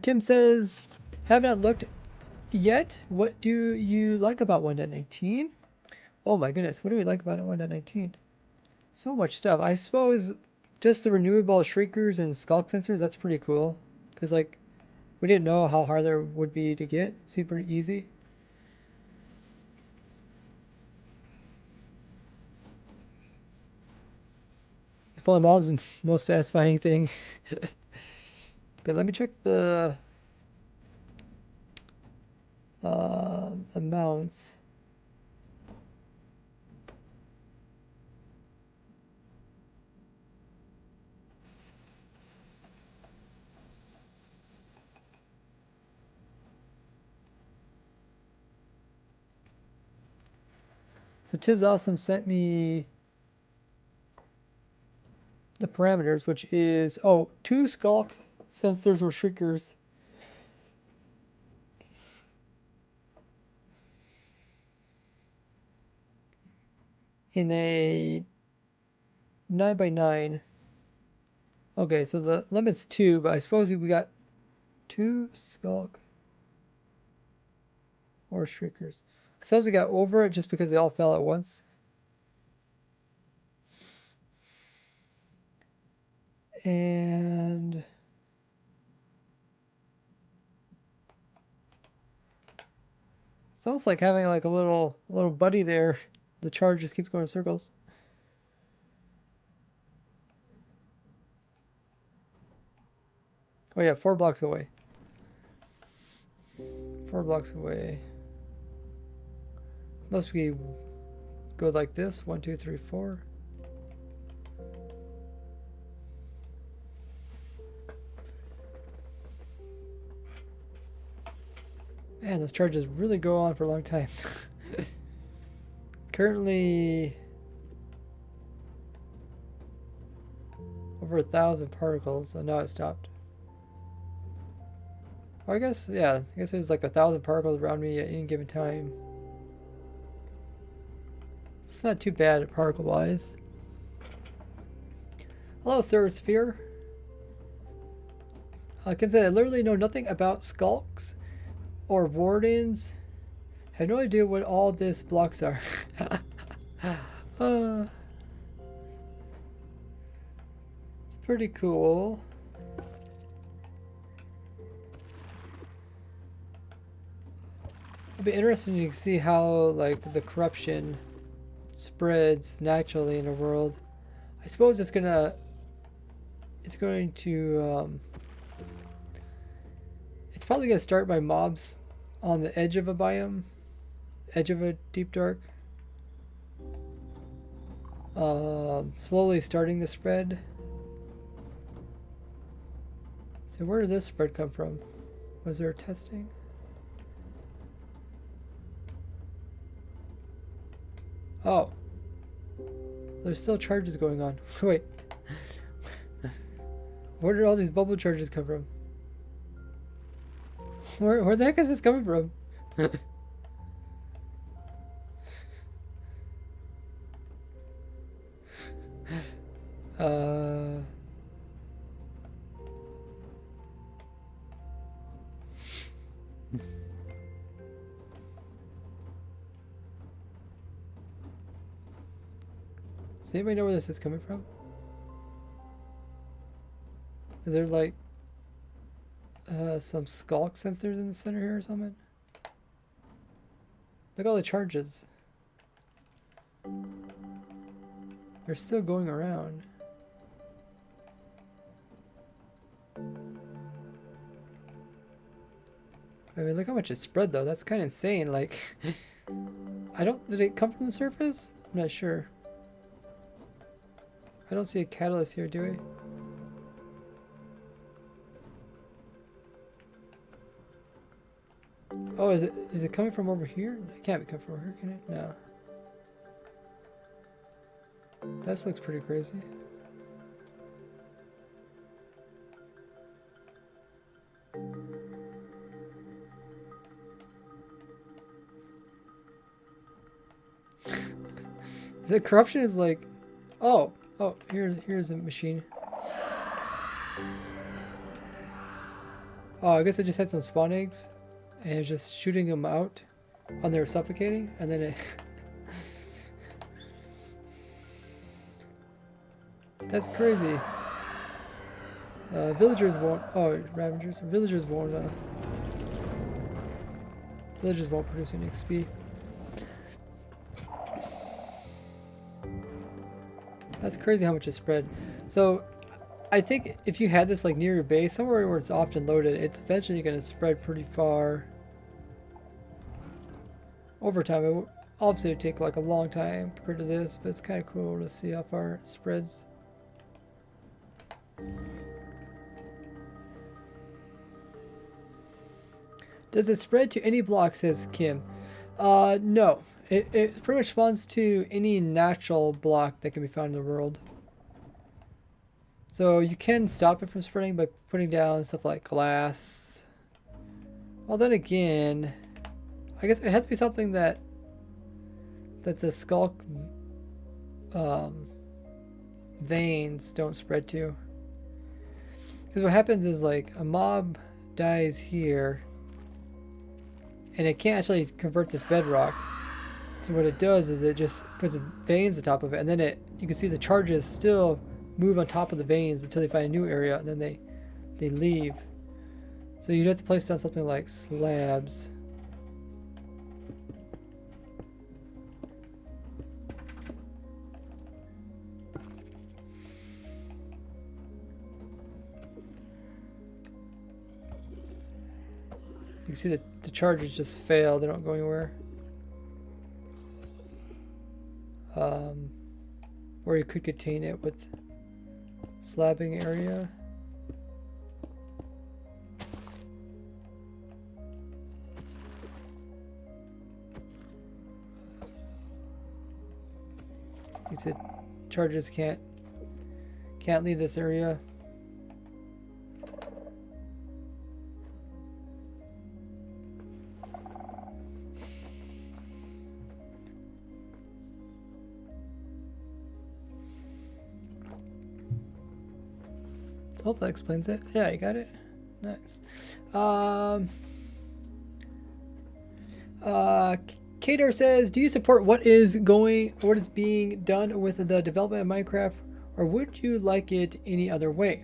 S1: Kim says, have not looked yet. What do you like about 1.19? Oh my goodness, what do we like about 1.19? So much stuff. I suppose just the renewable shrinkers and skulk sensors, that's pretty cool. Because, like, we didn't know how hard there would be to get. Seemed pretty easy. Pulling mobs is the most satisfying thing. But let me check the amounts. So Tiz Awesome sent me the parameters, which is, 2 skulk sensors or shrinkers. In a 9 by 9. Okay, so the limit's 2, but I suppose we got 2 skulk or shrinkers. I suppose we got over it just because they all fell at once. And it's almost like having like a little buddy there. The charge just keeps going in circles. Oh yeah, 4 blocks away. 4 blocks away. Must we go like this? 1, 2, 3, 4. Man, those charges really go on for a long time. Currently over 1,000 particles, so now it stopped. Well, I guess, yeah, I guess there's like 1,000 particles around me at any given time. It's not too bad particle-wise. Hello, Sir Sphere. Kim said, I literally know nothing about skulks or wardens. I have no idea what all this blocks are. It's pretty cool. It'll be interesting to see how like the corruption spreads naturally in the world. I suppose it's going to it's probably going to start by mobs on the edge of a biome, edge of a deep dark. Slowly starting to spread. So where did this spread come from? Was there testing? Oh. There's still charges going on. Wait. Where did all these bubble charges come from? Where the heck is this coming from? Does anybody know where this is coming from? Is there like some skulk sensors in the center here or something? Look at all the charges. They're still going around. I mean, look how much it spread though. That's kind of insane. Like, did it come from the surface? I'm not sure. I don't see a catalyst here, do we? Oh, is it coming from over here? It can't be coming from over here, can it? No. That looks pretty crazy. The corruption is like, oh, here's a machine. Oh, I guess I just had some spawn eggs, and it was just shooting them out when they were suffocating, and then it. That's crazy. Villagers won't. Oh, Ravengers. Villagers won't. Villagers won't produce any XP. That's crazy how much it spread. So, I think if you had this like near your base, somewhere where it's often loaded, it's eventually going to spread pretty far. Over time, obviously it would take like a long time compared to this, but it's kind of cool to see how far it spreads. Does it spread to any block, says Kim? No. It pretty much spawns to any natural block that can be found in the world. So you can stop it from spreading by putting down stuff like glass. Well, then again, I guess it has to be something that the skull veins don't spread to. Because what happens is like a mob dies here, and it can't actually convert this bedrock. So what it does is it just puts the veins on top of it, and then you can see the charges still move on top of the veins until they find a new area, and then they leave. So you'd have to place down something like slabs. You can see that the charges just fail, they don't go anywhere. Or you could contain it with slabbing area. You see, charges can't leave this area. Hope that explains it. Yeah, you got it. Nice. Kader says, do you support what is being done with the development of Minecraft, or would you like it any other way?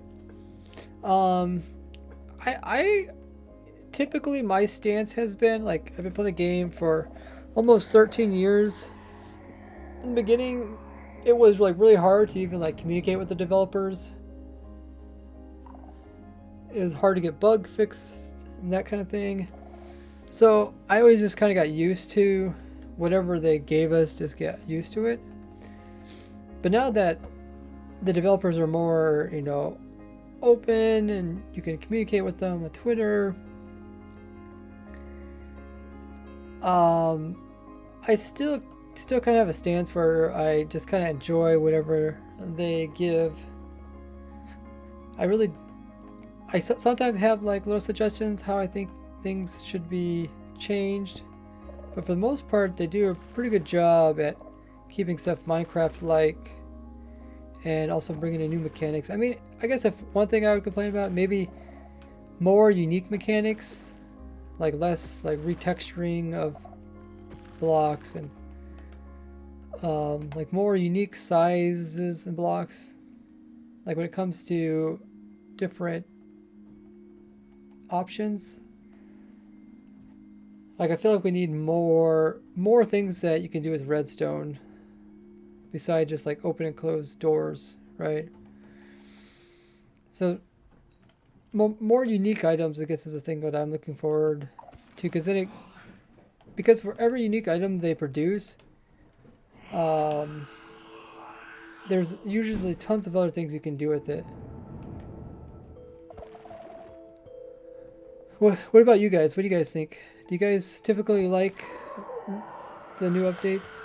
S1: I typically, my stance has been like, I've been playing the game for almost 13 years. In the beginning, it was like really hard to even like communicate with the developers. It was hard to get bug fixed and that kind of thing. So I always just kind of got used to whatever they gave us, just get used to it. But now that the developers are more, open and you can communicate with them with Twitter, I still kind of have a stance where I just kind of enjoy whatever they give. I sometimes have like little suggestions how I think things should be changed, but for the most part they do a pretty good job at keeping stuff Minecraft-like and also bringing in new mechanics. I mean, I guess if one thing I would complain about, maybe more unique mechanics, like less like retexturing of blocks and like more unique sizes and blocks. Like when it comes to different options, like I feel like we need more things that you can do with redstone besides just like open and close doors, right? So more unique items, I guess, is the thing that I'm looking forward too, because then because for every unique item they produce, there's usually tons of other things you can do with it. What about you guys? What do you guys think? Do you guys typically like the new updates?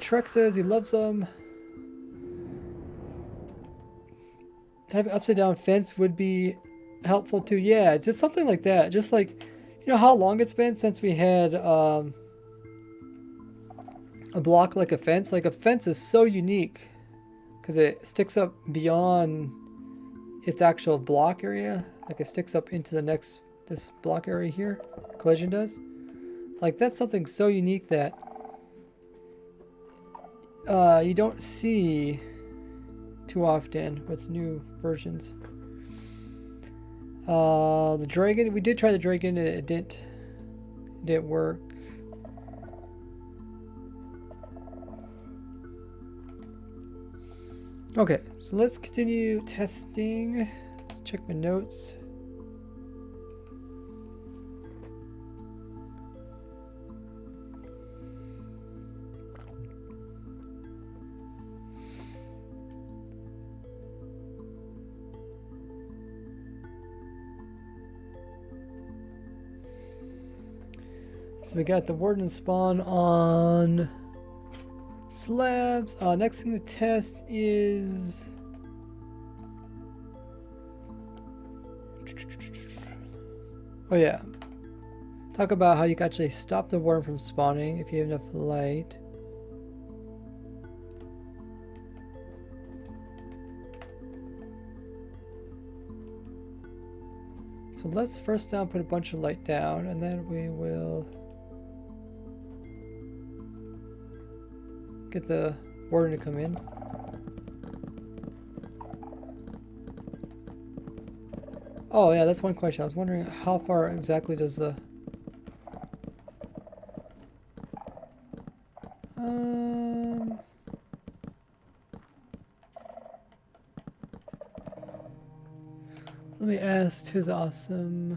S1: Trek says he loves them. Having upside down fence would be helpful too. Yeah, just something like that. Just like, you know how long it's been since we had a block like a fence. Like a fence is so unique because it sticks up beyond its actual block area. Like it sticks up into this block area here. Collision does. Like that's something so unique that you don't see too often with new versions. The dragon, we did try the dragon and it didn't work. Okay, so let's continue testing. Let's check my notes. So we got the Warden spawn on slabs. Next thing to test is oh yeah, talk about how you can actually stop the worm from spawning if you have enough light. So let's first down put a bunch of light down, and then we will get the warden to come in. Oh yeah, that's one question. I was wondering how far exactly does the let me ask who's awesome.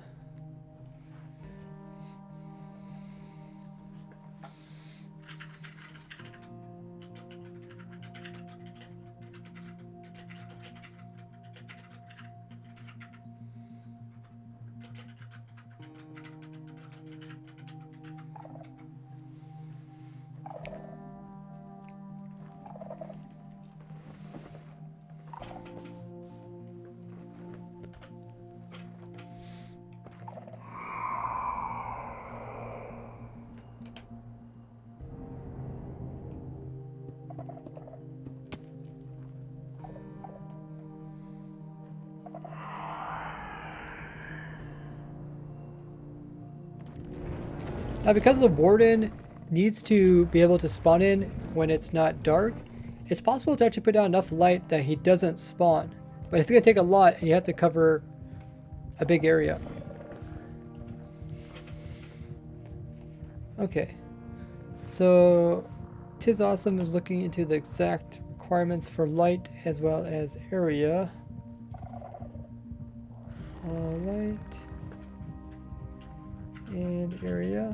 S1: Now, because the warden needs to be able to spawn in when it's not dark, it's possible to actually put down enough light that he doesn't spawn. But it's going to take a lot, and you have to cover a big area. Okay. So, Tis Awesome is looking into the exact requirements for light as well as area. Light and area.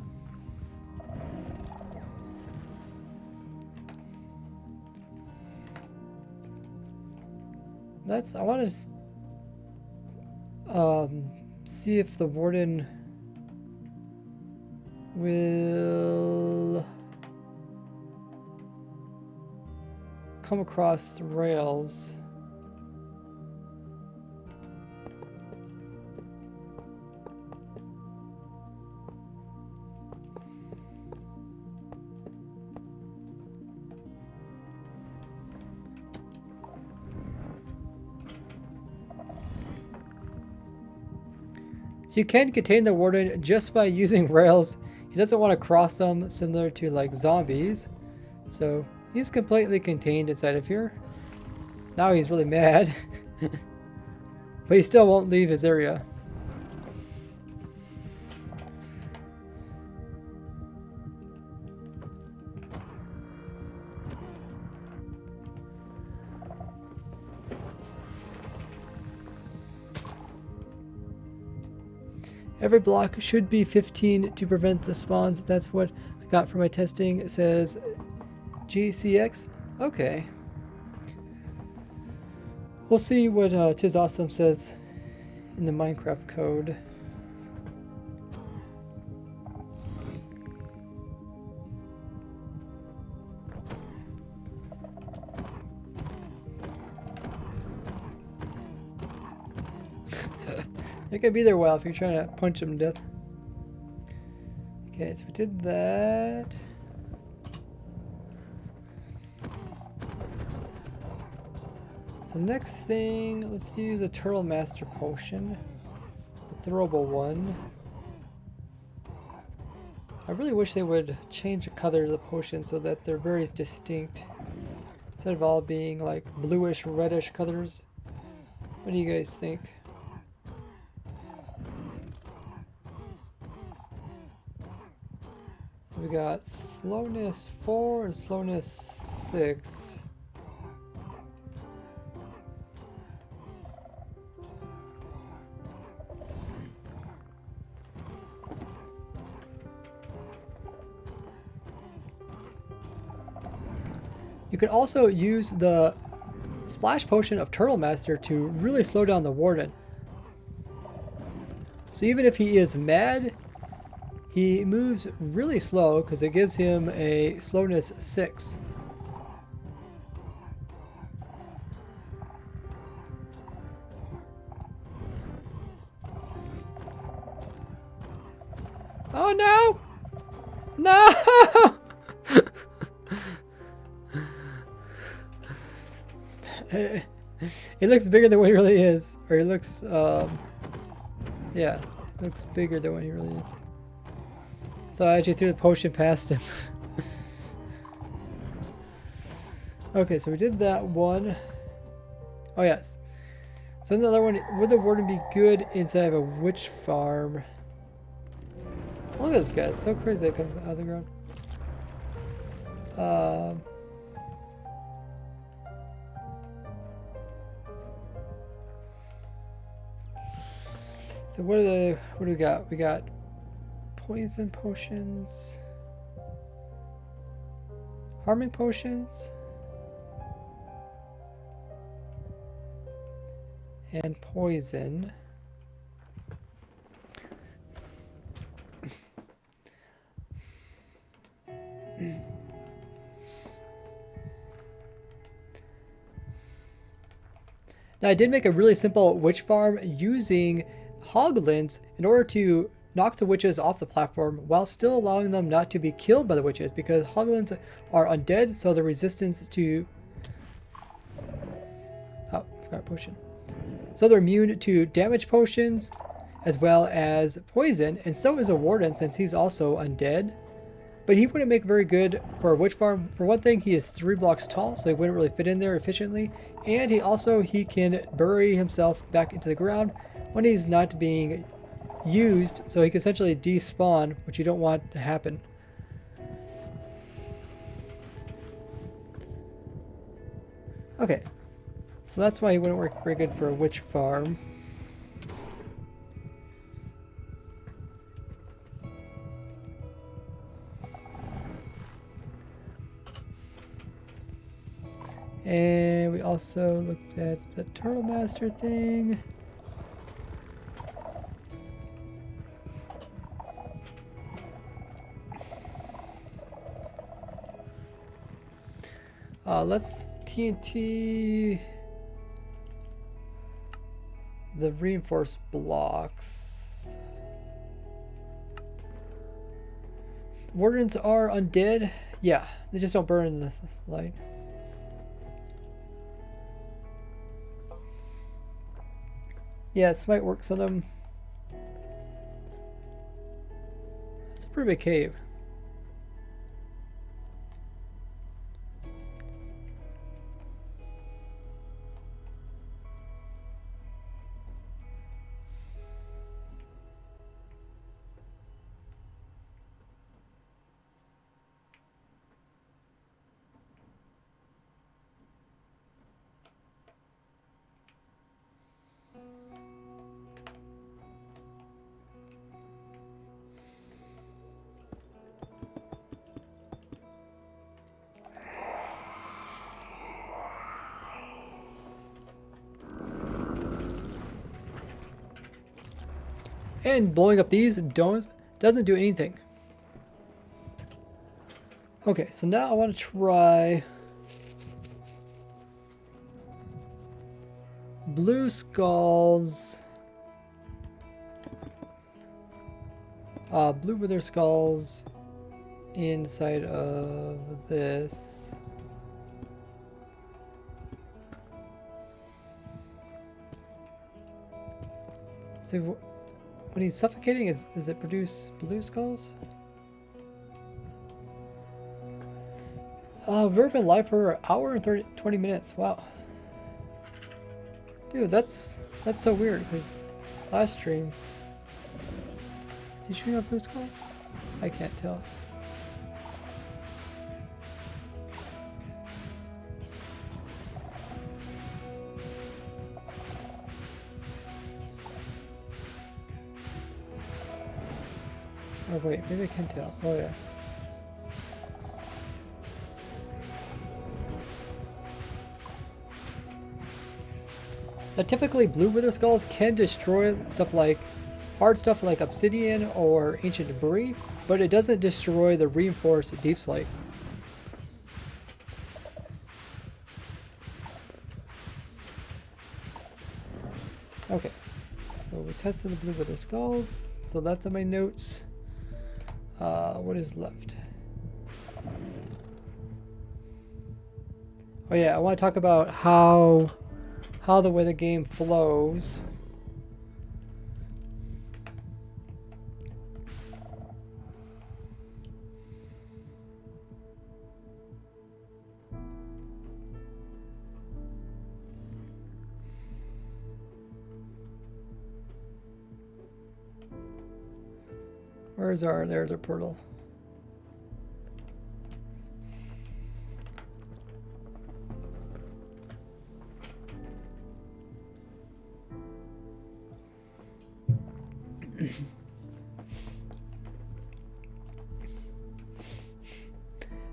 S1: I want to see if the warden will come across the rails. So you can contain the warden just by using rails. He doesn't want to cross them, similar to like zombies. So he's completely contained inside of here. Now he's really mad. But he still won't leave his area. Every block should be 15 to prevent the spawns. That's what I got for my testing. It says GCX. Okay. We'll see what Tiz Awesome says in the Minecraft code. You're gonna be there a while if you're trying to punch him to death. Okay, so we did that. So next thing, let's use a Turtle Master Potion. The throwable one. I really wish they would change the color of the potion so that they're very distinct. Instead of all being like bluish, reddish colors. What do you guys think? So we got slowness 4 and slowness 6. You can also use the Splash Potion of Turtle Master to really slow down the Warden. So even if he is mad, he moves really slow because it gives him a slowness 6. Oh no! No! It looks bigger than what he really is. Or he looks, yeah, looks bigger than what he really is. So I actually threw the potion past him. Okay, so we did that one. Oh, yes. So then the other one, would the Warden be good inside of a witch farm? Look at this guy, it's so crazy that it comes out of the ground. So what do we got? We got poison potions, harming potions, and poison. Now I did make a really simple witch farm using hoglins in order to knock the witches off the platform while still allowing them not to be killed by the witches, because hoglins are undead, so the resistance to forgot potion. So they're immune to damage potions as well as poison, and so is a warden since he's also undead. But he wouldn't make very good for a witch farm. For one thing, he is 3 blocks tall, so he wouldn't really fit in there efficiently. And he can bury himself back into the ground when he's not being used, so he can essentially despawn, which you don't want to happen. Okay, so that's why he wouldn't work very good for a witch farm. And we also looked at the Turtle Master thing. Let's TNT the reinforced blocks. Wardens are undead. Yeah, they just don't burn in the light. Yeah, smite works on them. It's a pretty big cave. And blowing up these doesn't do anything. Okay, so now I want to try blue skulls. Blue wither skulls inside of this. So when he's suffocating, does it produce blue skulls? We've been live for an hour and 20 minutes. Wow. Dude, that's so weird because last stream. Is he shooting up blue skulls? I can't tell. Oh wait, maybe I can tell. Oh yeah. Now, typically blue wither skulls can destroy stuff like hard stuff like obsidian or ancient debris, but it doesn't destroy the reinforced deep slate. Okay, so we tested the blue wither skulls, so that's on my notes. What is left? Oh yeah, I want to talk about how the way the game flows. There's our portal.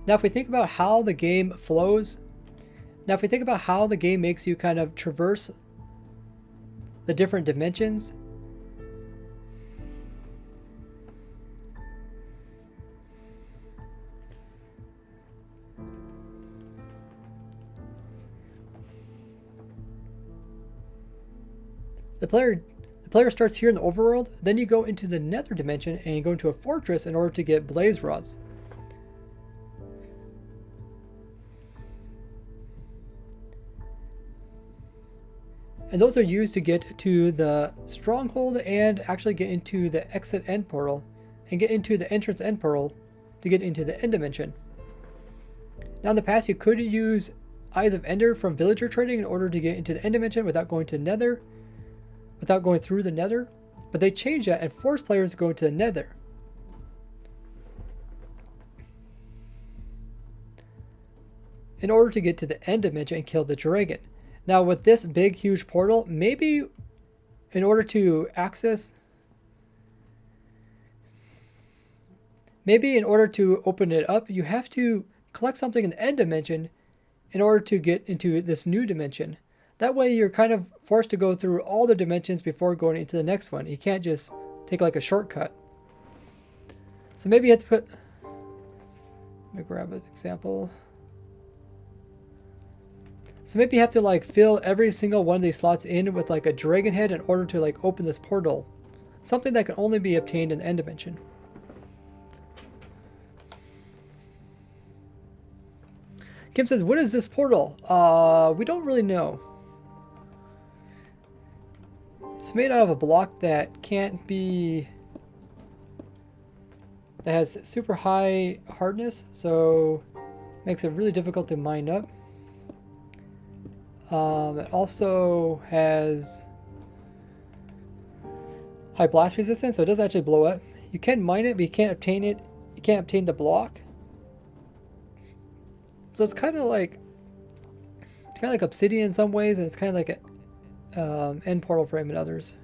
S1: Now if we think about how the game flows, if we think about how the game makes you kind of traverse the different dimensions, the player starts here in the overworld, then you go into the nether dimension and you go into a fortress in order to get blaze rods. And those are used to get to the stronghold and actually get into the exit end portal and get into the entrance end portal to get into the end dimension. Now in the past you could use Eyes of Ender from villager trading in order to get into the end dimension without going to nether, without going through the nether, but they changed that and forced players to go into the nether. In order to get to the end dimension and kill the dragon. Now with this big huge portal, maybe in order to access, maybe in order to open it up, you have to collect something in the end dimension in order to get into this new dimension. That way you're kind of forced to go through all the dimensions before going into the next one. You can't just take like a shortcut. So maybe you have to put, let me grab an example. So maybe you have to like fill every single one of these slots in with like a dragon head in order to like open this portal. Something that can only be obtained in the end dimension. Kim says, what is this portal? We don't really know. It's made out of a block that can't be, that has super high hardness, so makes it really difficult to mine up. It also has high blast resistance, so it doesn't actually blow up. You can mine it, but you can't obtain it. You can't obtain the block. So it's kind of like obsidian in some ways, and it's kind of like a end portal frame in others.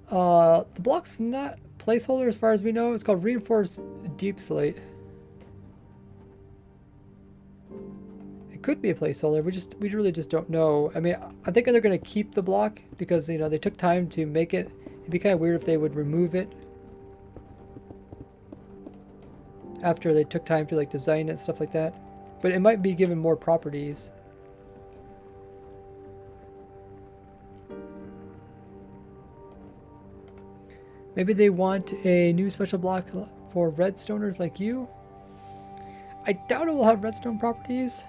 S1: The block's not placeholder as far as we know. It's called reinforced deep slate. could be a placeholder. We really just don't know. I mean, I think they're gonna keep the block because you know they took time to make it. It'd be kind of weird if they would remove it after they took time to like design it and stuff like that. But it might be given more properties. Maybe they want a new special block for redstoners like you. I doubt it will have redstone properties.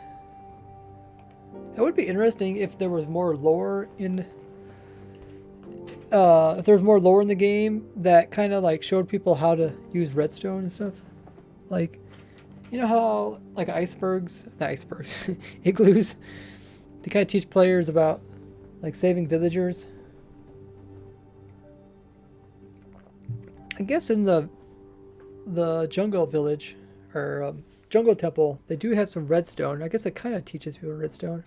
S1: That would be interesting if there was more lore in if there was more lore in the game that kind of like showed people how to use redstone and stuff. Like, you know how like icebergs, not icebergs, igloos, they kind of teach players about like saving villagers. I guess in the jungle village or jungle temple, they do have some redstone. I guess it kind of teaches people redstone.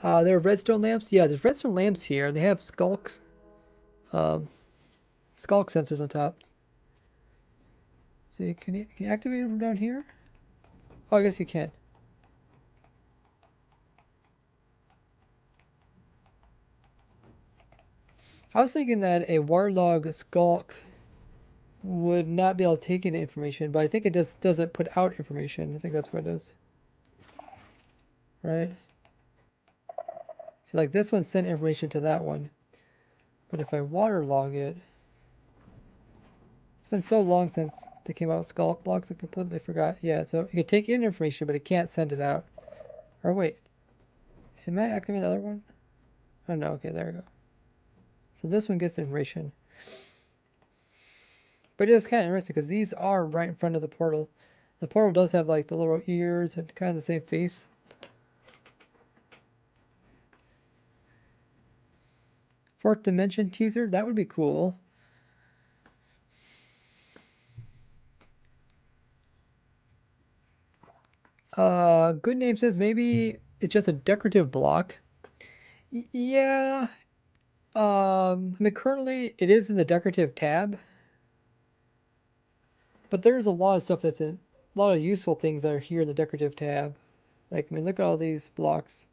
S1: There are redstone lamps. Yeah, there's redstone lamps here. They have skulk sensors on top. See, can you activate them down here? Oh, I guess you can. I was thinking that a warlog skulk would not be able to take in information, but I think it just doesn't put out information. I think that's what it is. Right? So like this one sent information to that one. But if I waterlog it, it's been so long since they came out with skulk blocks, I completely forgot. Yeah, so it can take in information, but it can't send it out. Or wait, am I activating the other one? Oh no, okay, there we go. So this one gets information. But it is kind of interesting because these are right in front of the portal. The portal does have like the little ears and kind of the same face. Fourth dimension teaser, that would be cool. Good Name says maybe it's just a decorative block. Yeah. I mean currently it is in the decorative tab. But there's a lot of stuff that's in a lot of useful things that are here in the decorative tab. Like, I mean, look at all these blocks.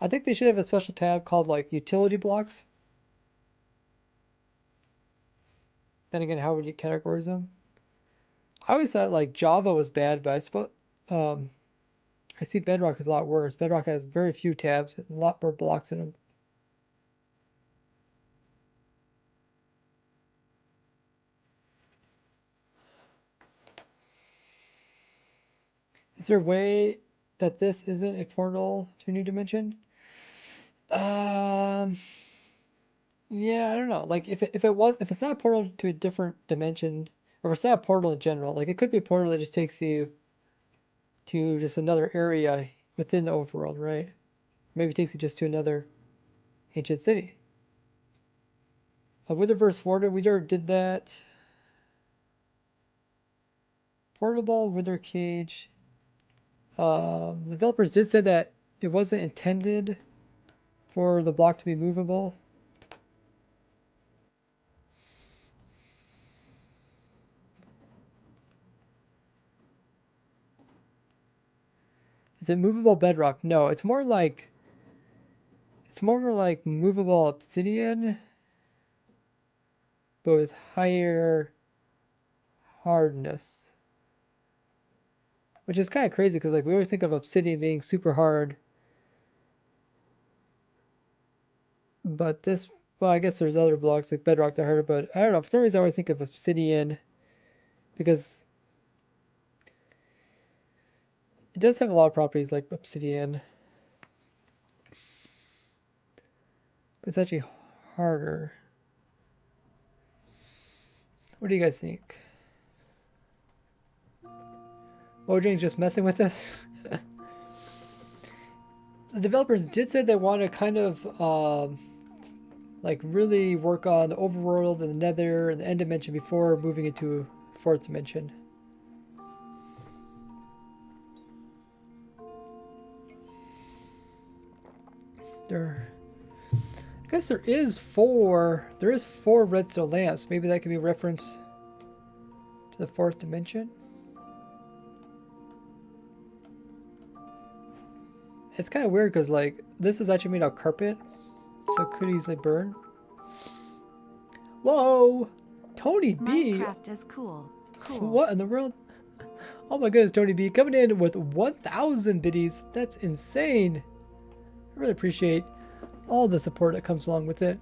S1: I think they should have a special tab called like utility blocks. Then again, how would you categorize them? I always thought like Java was bad, but I suppose I see Bedrock is a lot worse. Bedrock has very few tabs, and a lot more blocks in them. Is there a way that this isn't a portal to a new dimension? Um, yeah, I don't know. Like if it's not a portal to a different dimension, or if it's not a portal in general, like it could be a portal that just takes you to just another area within the overworld, right? Maybe it takes you just to another ancient city. Wither vs. Warden, we already did that. Portable Wither Cage. The developers did say that it wasn't intended for the block to be movable. Is it movable bedrock? No, it's more like movable obsidian, but with higher hardness. Which is kind of crazy because like we always think of obsidian being super hard. But this, well, I guess there's other blocks like bedrock that are harder, but I don't know. For some reason, I always think of obsidian because it does have a lot of properties like obsidian. But it's actually harder. What do you guys think? Mojang's just messing with this? The developers did say they want to kind of like really work on the overworld and the nether and the end dimension before moving into fourth dimension. I guess there is four redstone lamps. Maybe that could be a reference to the fourth dimension. It's kind of weird because like this is actually made out of carpet, so it could easily burn. Whoa, Tony B.
S3: Minecraft is cool. Cool.
S1: What in the world? Oh my goodness, Tony B coming in with 1,000 biddies. That's insane. I really appreciate all the support that comes along with it.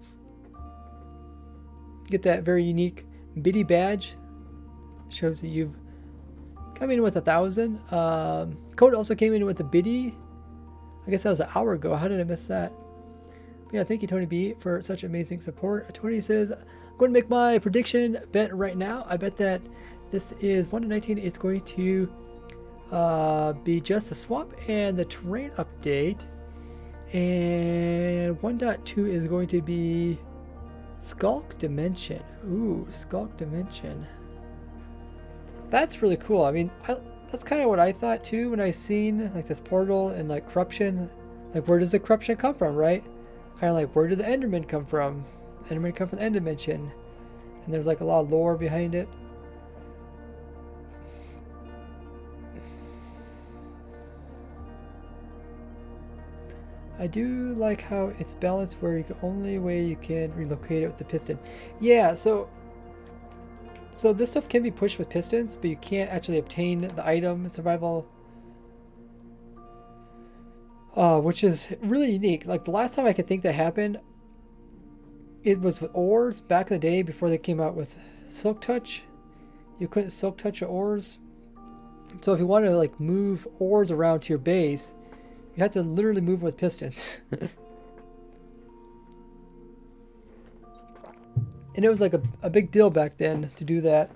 S1: Get that very unique biddy badge. Shows that you've come in with 1,000. Code also came in with a biddy. I guess that was an hour ago. How did I miss that? But yeah, thank you, Tony B, for such amazing support. Tony says, I'm going to make my prediction bet right now. I bet that this is 1 to 19. It's going to be just a swap and the terrain update. And 1.2 is going to be Skulk Dimension. Ooh, Skulk Dimension. That's really cool. I mean, that's kind of what I thought too when I seen like this portal and like corruption. Like, where does the corruption come from, right? Kind of like, where did the Endermen come from? Endermen come from the End Dimension. And there's like a lot of lore behind it. I do like how it's balanced where the only way you can relocate it with the piston. Yeah, so this stuff can be pushed with pistons, but you can't actually obtain the item survival, which is really unique. Like the last time I could think that happened, it was with ores back in the day before they came out with Silk Touch. You couldn't Silk Touch your ores. So if you wanted to like move ores around to your base, you have to literally move with pistons. And it was like a big deal back then to do that.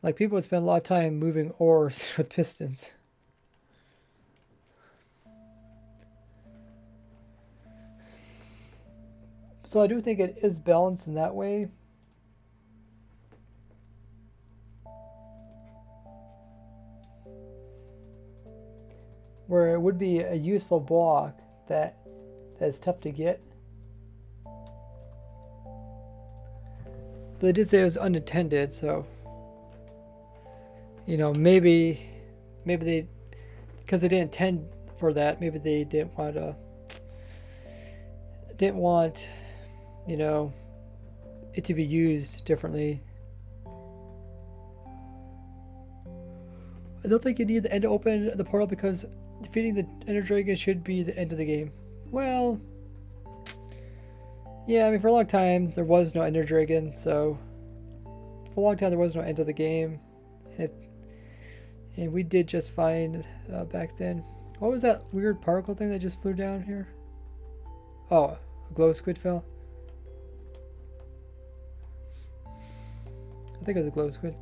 S1: Like people would spend a lot of time moving ores with pistons. So I do think it is balanced in that way. Where it would be a useful block that's tough to get. But they did say it was unintended, so you know, maybe they, because they didn't intend for that, maybe they didn't want you know, it to be used differently. I don't think you need the end to open the portal because defeating the Ender Dragon should be the end of the game. Well, yeah, I mean, for a long time there was no Ender Dragon, so for a long time there was no end of the game, and we did just fine back then. What was that weird particle thing that just flew down here? Oh, a glow squid fell. I think it was a glow squid.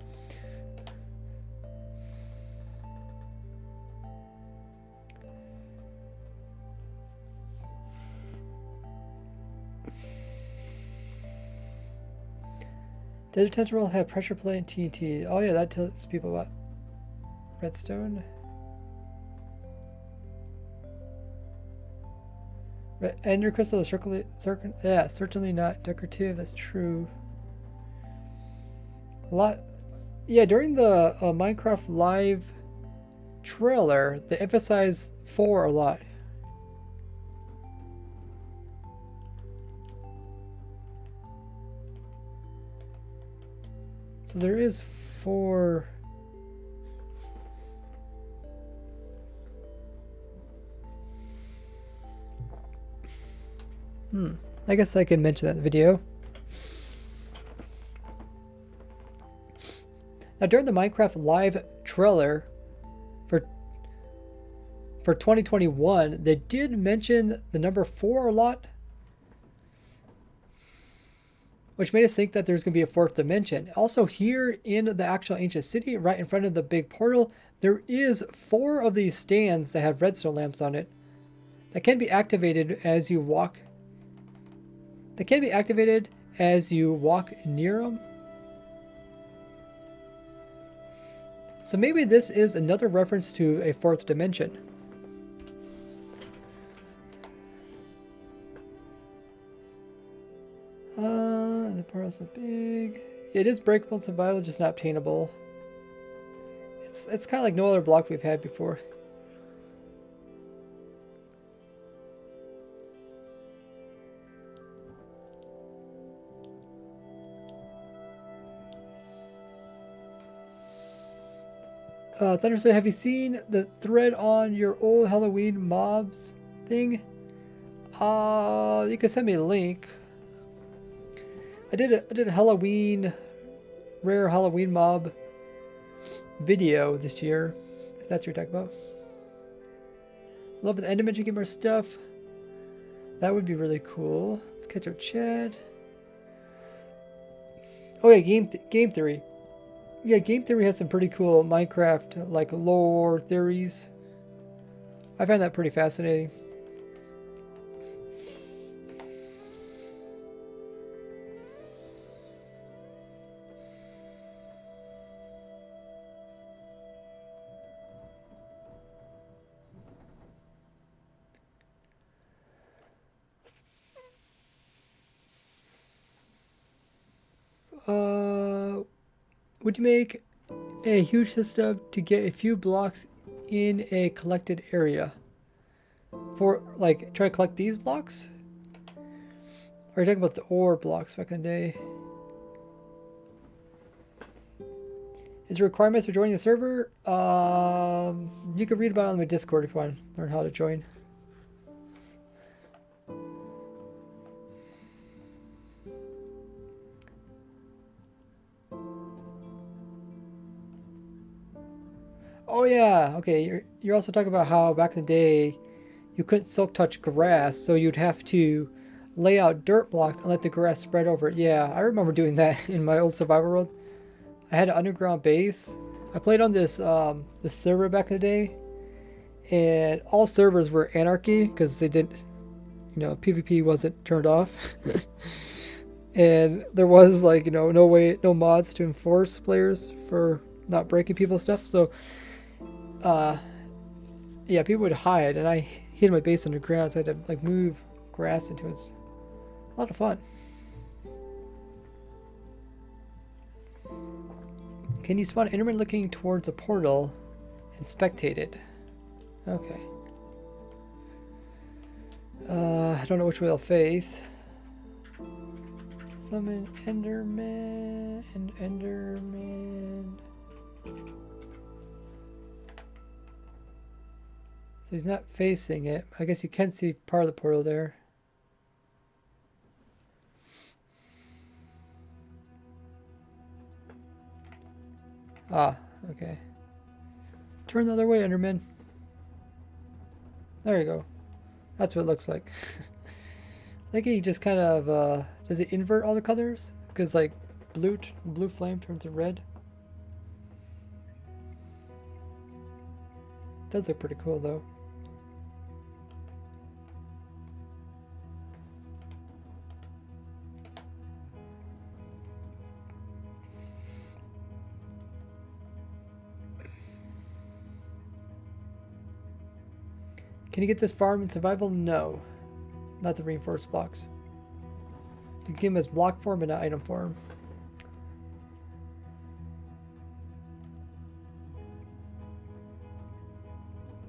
S1: Desert Tentacle have pressure plate and TNT. Oh yeah, that tells people about redstone. Ender crystal is certainly not decorative. That's true. A lot. Yeah, during the Minecraft live trailer, they emphasized 4 a lot. So there is 4. I guess I could mention that in the video. Now during the Minecraft live trailer for 2021, they did mention the number 4 a lot, which made us think that there's going to be a 4th dimension. Also here in the actual ancient city, right in front of the big portal, there is 4 of these stands that have redstone lamps on it that can be activated as you walk. Near them. So maybe this is another reference to a 4th dimension. The portal's so big. It is breakable in survival, just not obtainable. It's it's kind of like no other block we've had before. Thunderstone, have you seen the thread on your old Halloween mobs thing? You can send me a link. I did a Halloween, rare Halloween mob video this year, if that's what you're talking about. Love the end image, you get more stuff. That would be really cool. Let's catch up Chad. Oh yeah, game theory. Yeah, game theory has some pretty cool Minecraft like lore theories. I find that pretty fascinating. Would you make a huge system to get a few blocks in a collected area? For, like, try to collect these blocks? Or are you talking about the ore blocks back in the day? Is there requirements for joining the server? You can read about it on my Discord if you want to learn how to join. Oh yeah, okay. You're also talking about how back in the day you couldn't silk touch grass, so you'd have to lay out dirt blocks and let the grass spread over it. Yeah, I remember doing that in my old survival world. I had an underground base. I played on this server back in the day, and all servers were anarchy because they didn't, PvP wasn't turned off, and there was like no mods to enforce players for not breaking people's stuff. So, yeah, people would hide, and I hid my base underground, so I had to like move grass into it. It's a lot of fun. Can you spawn Enderman looking towards a portal and spectate it? Okay. I don't know which way I'll face. Summon Enderman and Enderman. So he's not facing it. I guess you can see part of the portal there. Ah, okay. Turn the other way, Enderman. There you go. That's what it looks like. I think he just kind of, does it invert all the colors? Because like blue flame turns to red. Does look pretty cool though. Can you get this farm in survival? No. Not the reinforced blocks. You can get them as block form and not item form.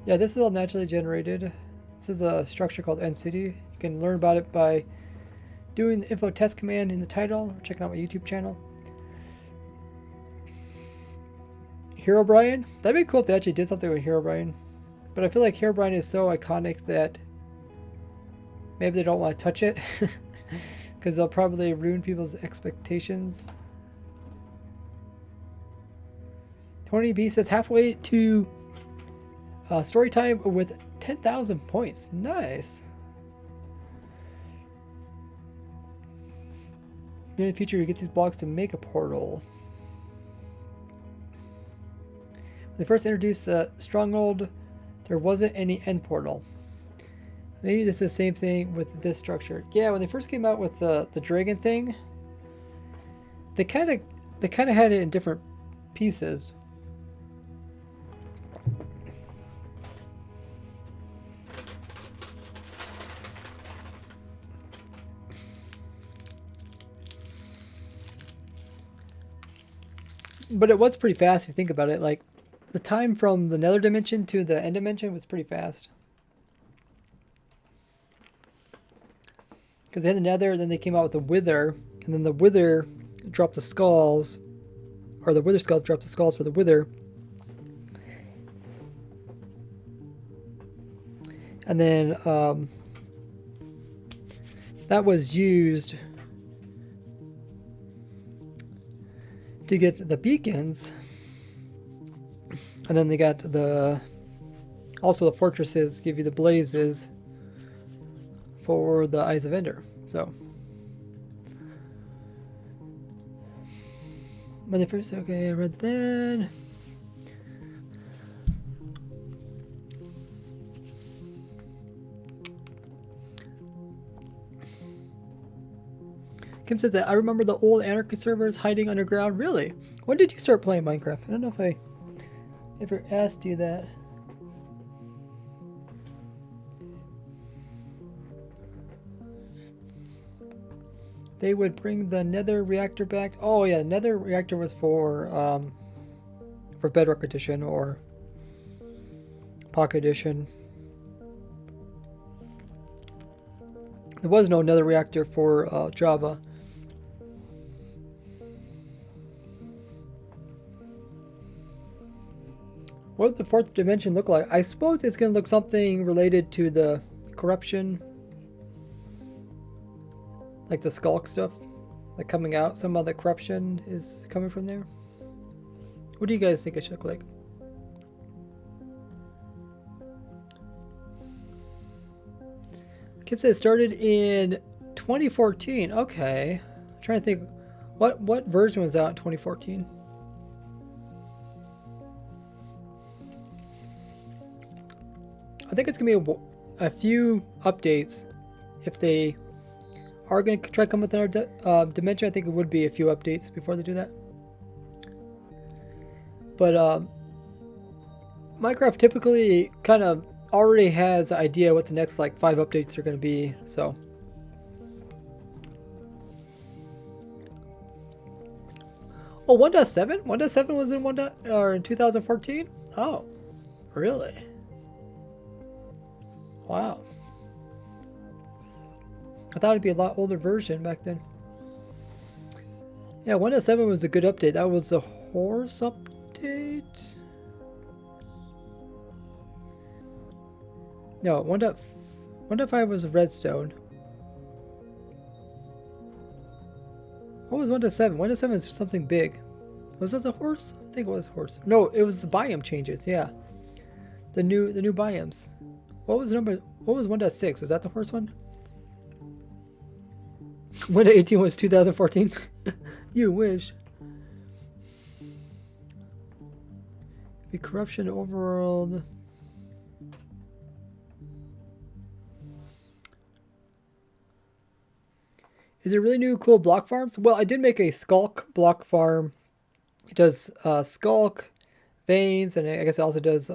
S1: Yeah, this is all naturally generated. This is a structure called End City. You can learn about it by doing the infotest command in the title or checking out my YouTube channel. Herobrine? That'd be cool if they actually did something with Herobrine. But I feel like Herobrine is so iconic that maybe they don't want to touch it because they'll probably ruin people's expectations. 20B says halfway to story time with 10,000 points. Nice. In the future, you get these blocks to make a portal. When they first introduced the Stronghold, there wasn't any end portal. Maybe this is the same thing with this structure. Yeah, when they first came out with the dragon thing, they kind of had it in different pieces. But it was pretty fast if you think about it. Like the time from the nether dimension to the end dimension was pretty fast. Because they had the nether, then they came out with the wither, and then the wither dropped the skulls, or the wither skulls dropped the skulls for the wither. And then that was used to get the beacons. And then they got also the fortresses give you the blazes for the Eyes of Ender. So when they first, okay, I read that. Kim says that I remember the old Anarchy servers hiding underground. Really? When did you start playing Minecraft? I don't know if I ever asked you that. They would bring the nether reactor back. Oh yeah, the nether reactor was for Bedrock Edition or Pocket Edition. There was no nether reactor for Java. What would the fourth dimension look like? I suppose it's going to look something related to the corruption. Like the skulk stuff. Like coming out. Some of the corruption is coming from there. What do you guys think it should look like? Kip said it started in 2014. Okay. I'm trying to think. What version was out in 2014? I think it's going to be a few updates. If they are going to try to come with another dimension, I think it would be a few updates before they do that. But Minecraft typically kind of already has an idea what the next like 5 updates are going to be. So oh, 1.7? 1.7 was in in 2014? Oh, really? Wow. I thought it'd be a lot older version back then. Yeah, 1.7 was a good update. That was the horse update? No, 1.5 was redstone. What was 1.7? 1.7 is something big. Was that the horse? I think it was horse. No, it was the biome changes, yeah. The new biomes. What was 1.6? Was that the horse one? 1.18 was 2014? You wish. The corruption overworld. Is it really new cool block farms? Well, I did make a skulk block farm. It does skulk, veins, and I guess it also does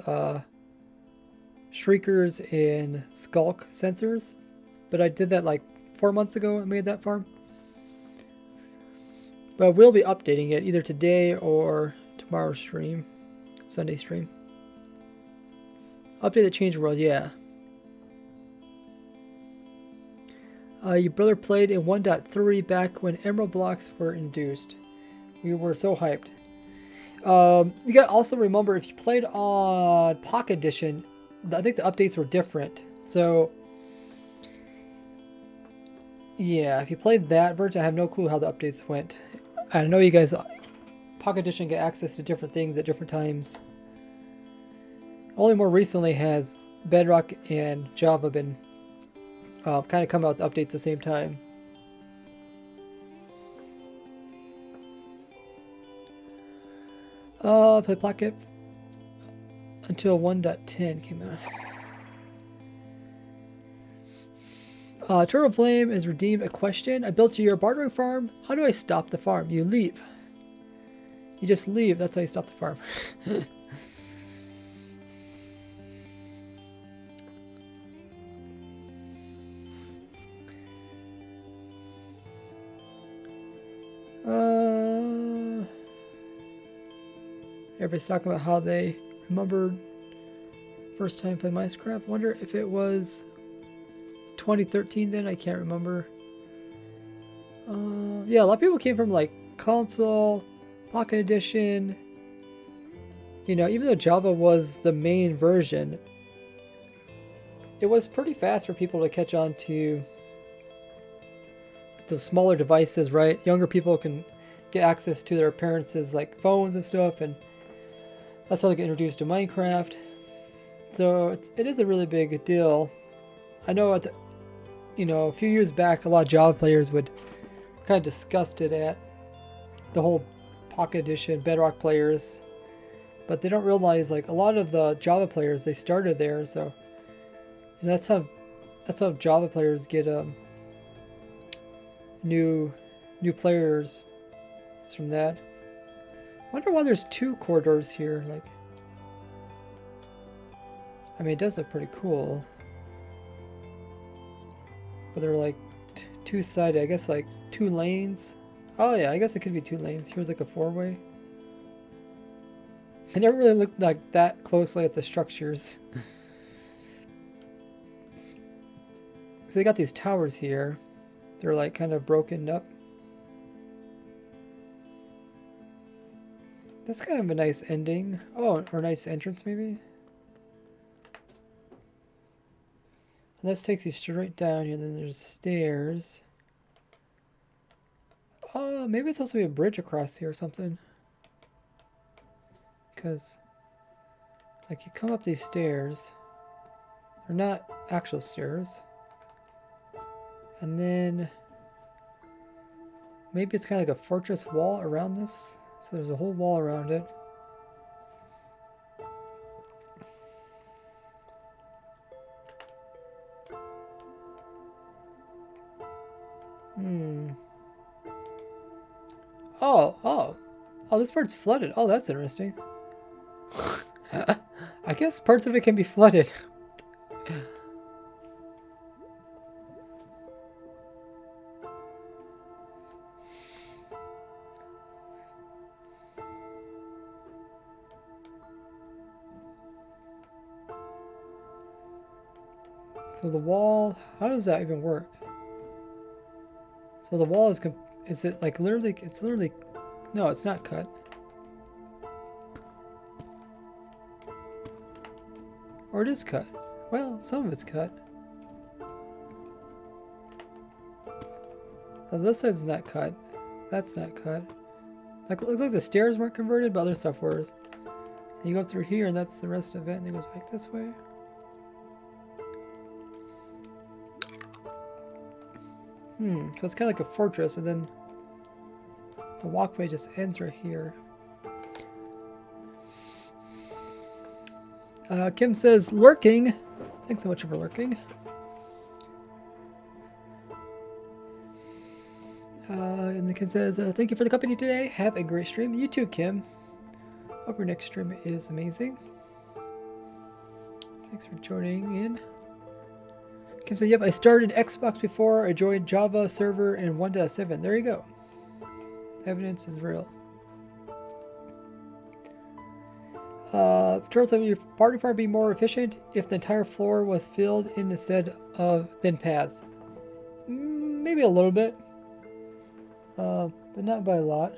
S1: shriekers and skulk sensors. But I did that like 4 months ago. I made that farm. But we'll be updating it either today or tomorrow's stream. Sunday stream. Update the change world, yeah. Your brother played in 1.3 back when emerald blocks were induced. We were so hyped. You gotta also remember, if you played on Pocket Edition, I think the updates were different. So, yeah, if you played that version, I have no clue how the updates went. I know you guys, Pocket Edition get access to different things at different times. Only more recently has Bedrock and Java been kind of come out with updates at the same time. Play Pocket until 1.10 came out. Turtle Flame has redeemed a question. I built your bartering farm. How do I stop the farm? You leave. You just leave. That's how you stop the farm. Everybody's talking about how they remember first time playing Minecraft. Wonder if it was 2013 then. I can't remember. Yeah, a lot of people came from like console, Pocket Edition. You know, even though Java was the main version, it was pretty fast for people to catch on to the smaller devices, right? Younger people can get access to their parents' like phones and stuff, and that's how they get introduced to Minecraft. So it is a really big deal. I know at the, you know, a few years back, a lot of Java players would kind of disgusted at the whole Pocket Edition Bedrock players, but they don't realize like a lot of the Java players, they started there, so and that's how Java players get new players. It's from that. Wonder why there's two corridors here. Like, I mean, it does look pretty cool, but they're like two-sided. I guess like 2 lanes. Oh yeah, I guess it could be 2 lanes. Here's like a 4-way. I never really looked like that closely at the structures. So they got these towers here. They're like kind of broken up. That's kind of a nice ending. Oh, or a nice entrance maybe. And this takes you straight down here. Then there's stairs. Oh, maybe it's supposed to be a bridge across here or something. Because, like, you come up these stairs. They're not actual stairs. And then maybe it's kind of like a fortress wall around this. So there's a whole wall around it. Oh, this part's flooded. Oh, that's interesting. I guess parts of it can be flooded. So the wall, how does that even work? So the wall is it like literally, it's literally, no, it's not cut. Or it is cut. Well, some of it's cut. Oh, this side's not cut. That's not cut. Like, it looks like the stairs weren't converted, but other stuff was. And you go through here, and that's the rest of it, and it goes back this way. So it's kind of like a fortress, and then the walkway just ends right here. Kim says, lurking. Thanks so much for lurking. And the Kim says, thank you for the company today. Have a great stream. You too, Kim. Hope your next stream is amazing. Thanks for joining in. Kim said, yep, I started Xbox before I joined Java server and 1.7. There you go. Evidence is real. Turns out your party farm would be more efficient if the entire floor was filled in instead of thin paths. Maybe a little bit. But not by a lot.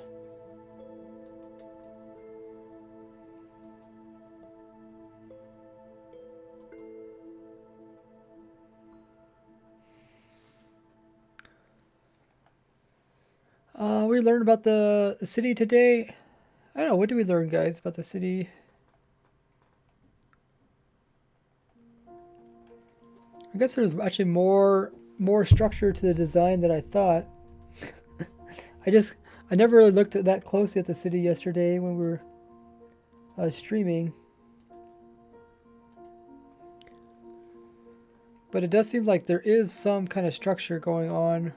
S1: We learned about the city today. I don't know, what did we learn, guys, about the city? I guess there's actually more structure to the design than I thought. I never really looked at that closely at the city yesterday when we were streaming. But it does seem like there is some kind of structure going on.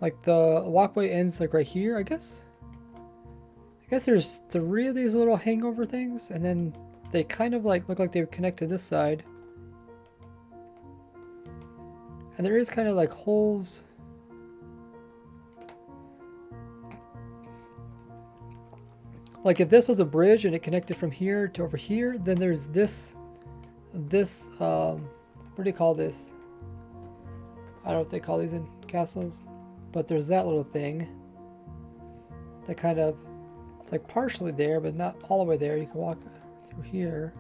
S1: Like the walkway ends like right here, I guess. I guess there's 3 of these little hangover things, and then they kind of like look like they would connect to this side. And there is kind of like holes. Like if this was a bridge and it connected from here to over here, then there's this, what do you call this? I don't know what they call these in castles, but there's that little thing that kind of, it's like partially there, but not all the way there. You can walk through here.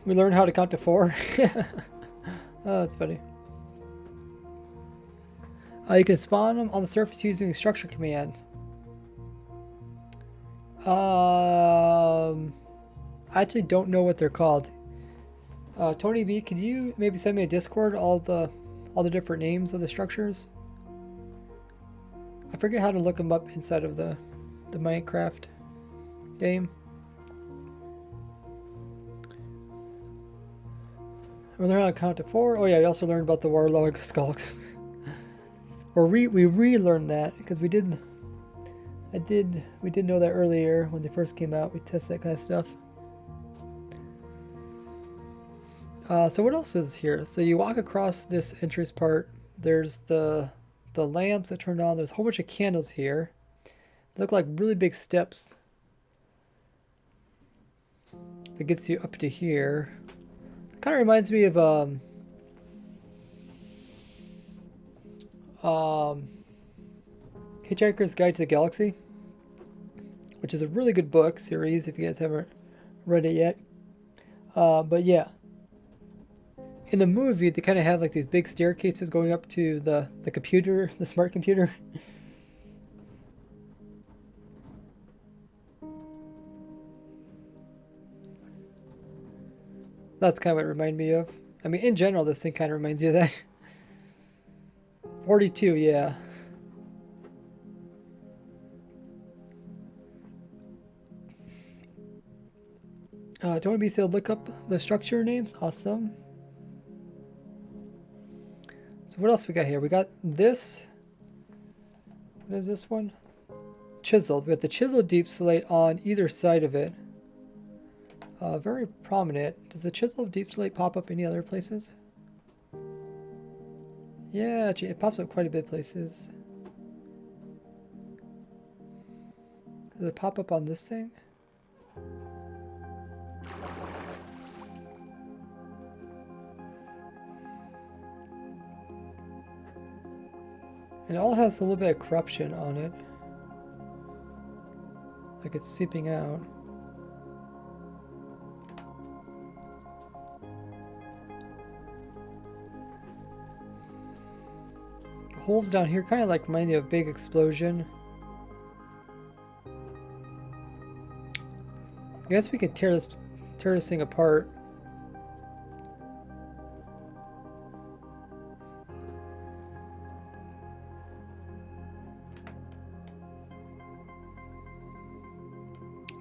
S1: We learned how to count to 4. Oh, that's funny. You can spawn them on the surface using structure command. I actually don't know what they're called. Tony B, could you maybe send me a Discord all the different names of the structures? I forget how to look them up inside of the Minecraft game. We learned how to count to 4. Oh yeah, we also learned about the warlog skulks. Or we relearned that because we did know that earlier when they first came out. We tested that kind of stuff. So what else is here? So you walk across this entrance part. There's the lamps that turn on. There's a whole bunch of candles here. They look like really big steps. That gets you up to here. Kind of reminds me of Hitchhiker's Guide to the Galaxy, which is a really good book series if you guys haven't read it yet. But yeah, in the movie they kind of have like these big staircases going up to the computer, the smart computer. That's kind of what it reminded me of. I mean, in general, this thing kind of reminds you of that. 42, yeah. Don't want to be able to look up the structure names. Awesome. So what else we got here? We got this. What is this one? Chiseled. We got the chiseled deep slate on either side of it. Very prominent. Does the chiseled deep slate pop up any other places? Yeah, it pops up quite a bit of places. Does it pop up on this thing? It all has a little bit of corruption on it. Like it's seeping out. The holes down here kind of like remind me of a big explosion. I guess we could tear this thing apart.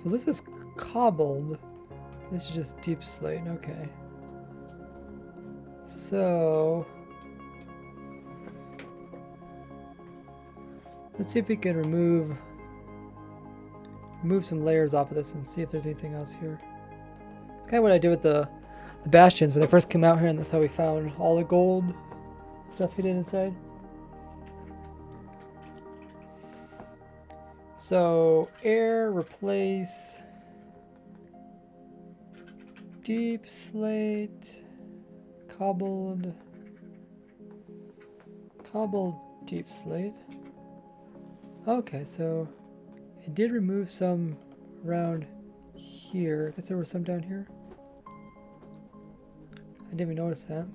S1: So this is cobbled. This is just deep slate. Okay. So let's see if we can remove some layers off of this and see if there's anything else here. It's kind of what I did with the bastions when they first came out here, and that's how we found all the gold stuff hidden inside. So air, replace, deep slate, cobbled deep slate. Okay, so it did remove some around here. I guess there was some down here. I didn't even notice that.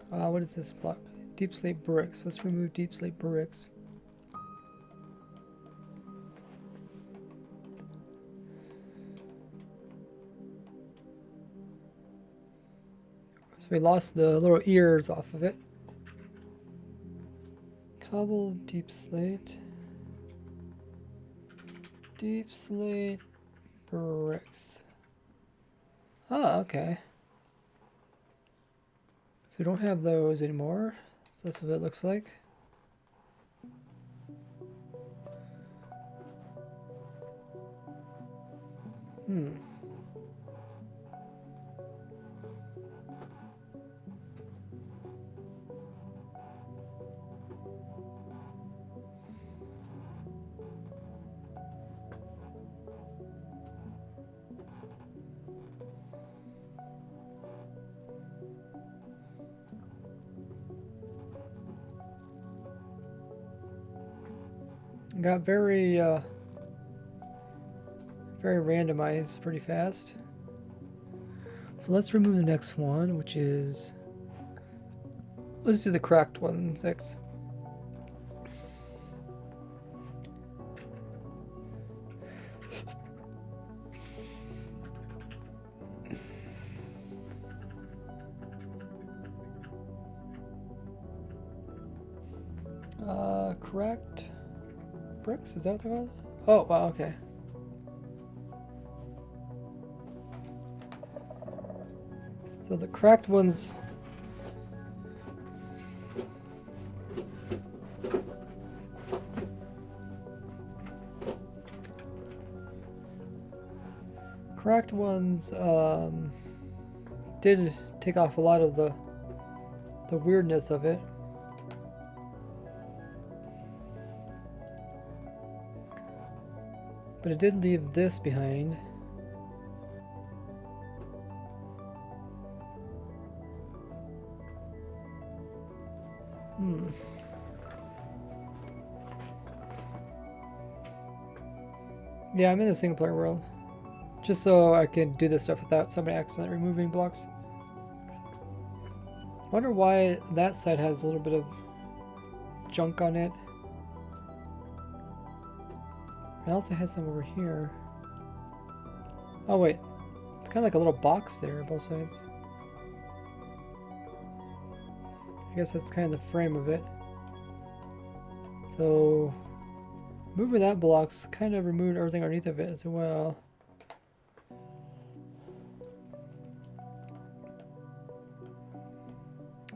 S1: What is this block? Deep slate bricks. Let's remove deep slate bricks. So we lost the little ears off of it. Cobble, deep slate. Deep slate bricks. Oh, okay. So we don't have those anymore. So that's what it looks like. Got very randomized pretty fast. So let's remove the next one, which is, let's do the cracked one next. Cracked bricks, is that what they're called? Oh, wow, okay. So the cracked ones, did take off a lot of the weirdness of it. But it did leave this behind. Yeah, I'm in the single player world. Just so I can do this stuff without somebody accidentally removing blocks. I wonder why that side has a little bit of junk on it. It also has some over here. Oh wait, it's kind of like a little box there on both sides. I guess that's kind of the frame of it. So moving that block's kind of removed everything underneath of it as well.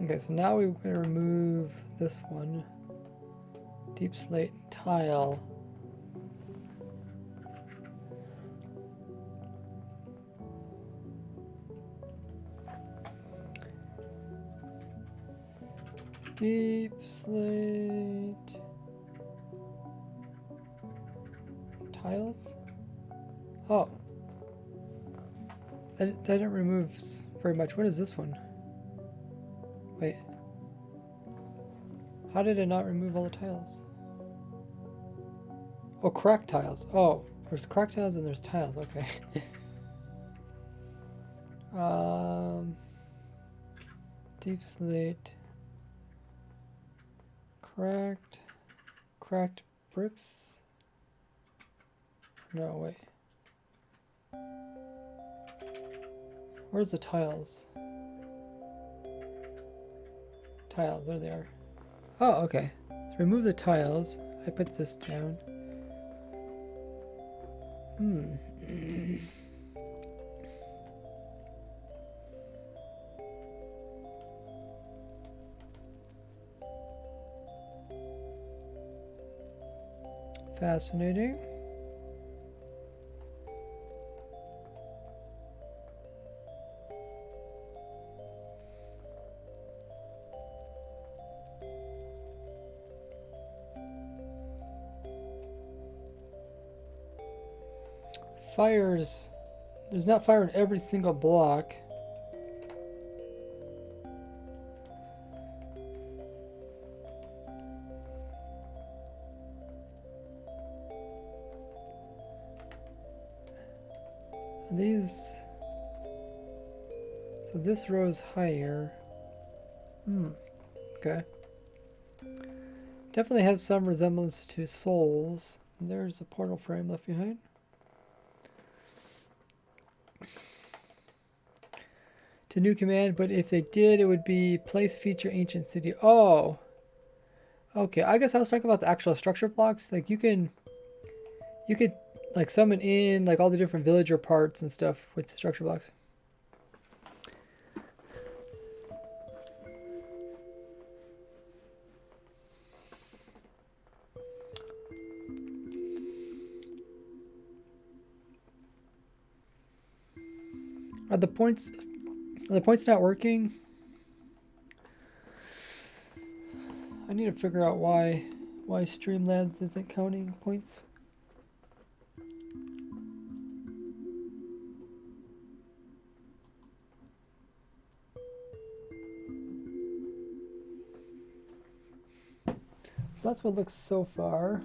S1: Okay, so now we're going to remove this one. Deep slate tile. Deep slate tiles? Oh. That didn't remove very much. What is this one? Wait. How did it not remove all the tiles? Oh, cracked tiles. Oh, there's cracked tiles and there's tiles. Okay. Deep slate. Cracked bricks? No, wait. Where's the tiles? Tiles, there they are. Oh, okay. So remove the tiles. I put this down. Fascinating. Fires. There's not fire in every single block. These. So this row's higher. Okay. Definitely has some resemblance to souls. There's a portal frame left behind. To new command, but if they did, it would be place feature ancient city. Oh. Okay, I guess I was talking about the actual structure blocks. Like you could like summon in like all the different villager parts and stuff with the structure blocks. Are the points not working? I need to figure out why Streamlabs isn't counting points. So that's what it looks so far.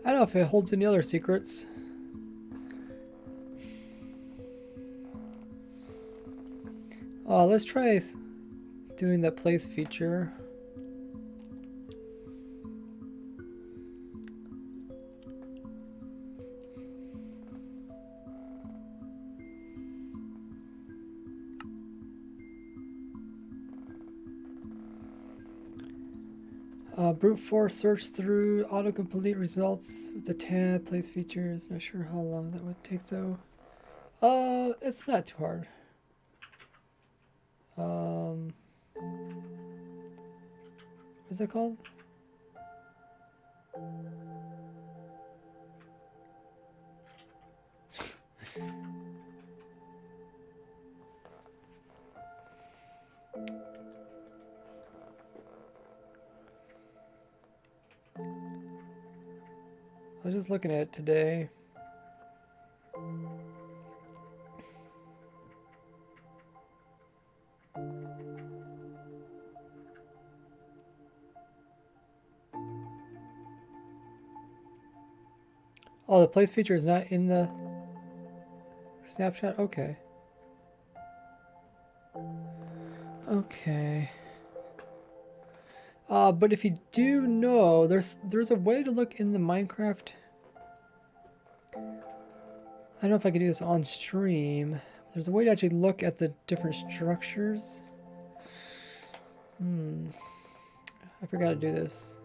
S1: I don't know if it holds any other secrets. Let's try doing that place feature. Brute force search through autocomplete results with the tab place features. Not sure how long that would take though. It's not too hard. What's it called? I was just looking at it today. Oh, the place feature is not in the snapshot? Okay. Okay. But if you do know, there's a way to look in the Minecraft. I don't know if I can do this on stream. There's a way to actually look at the different structures. I forgot to do this.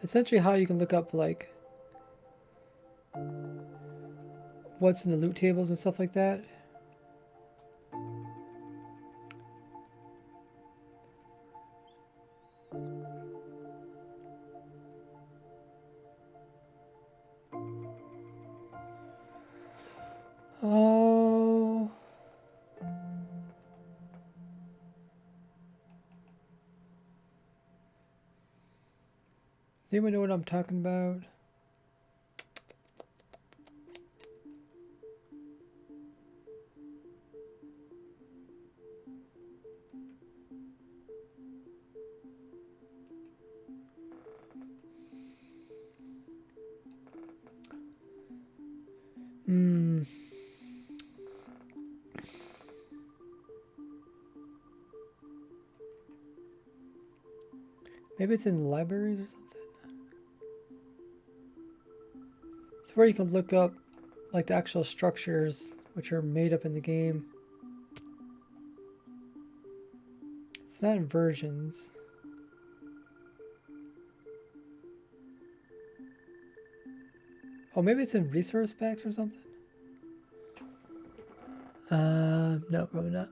S1: Essentially how you can look up like what's in the loot tables and stuff like that. Oh. Does anyone know what I'm talking about? Maybe it's in libraries or something. It's where you can look up like the actual structures which are made up in the game. It's not in versions. Oh, maybe it's in resource packs or something? No, probably not.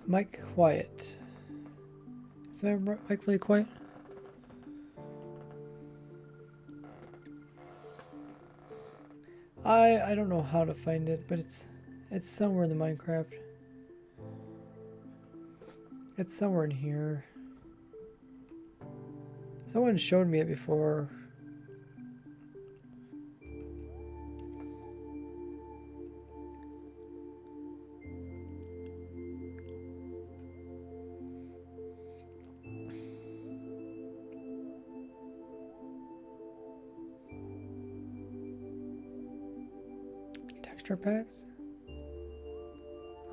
S1: Mic quiet. Is my mic really quiet? I don't know how to find it, but it's somewhere in the Minecraft. It's somewhere in here. Someone showed me it before. Texture packs?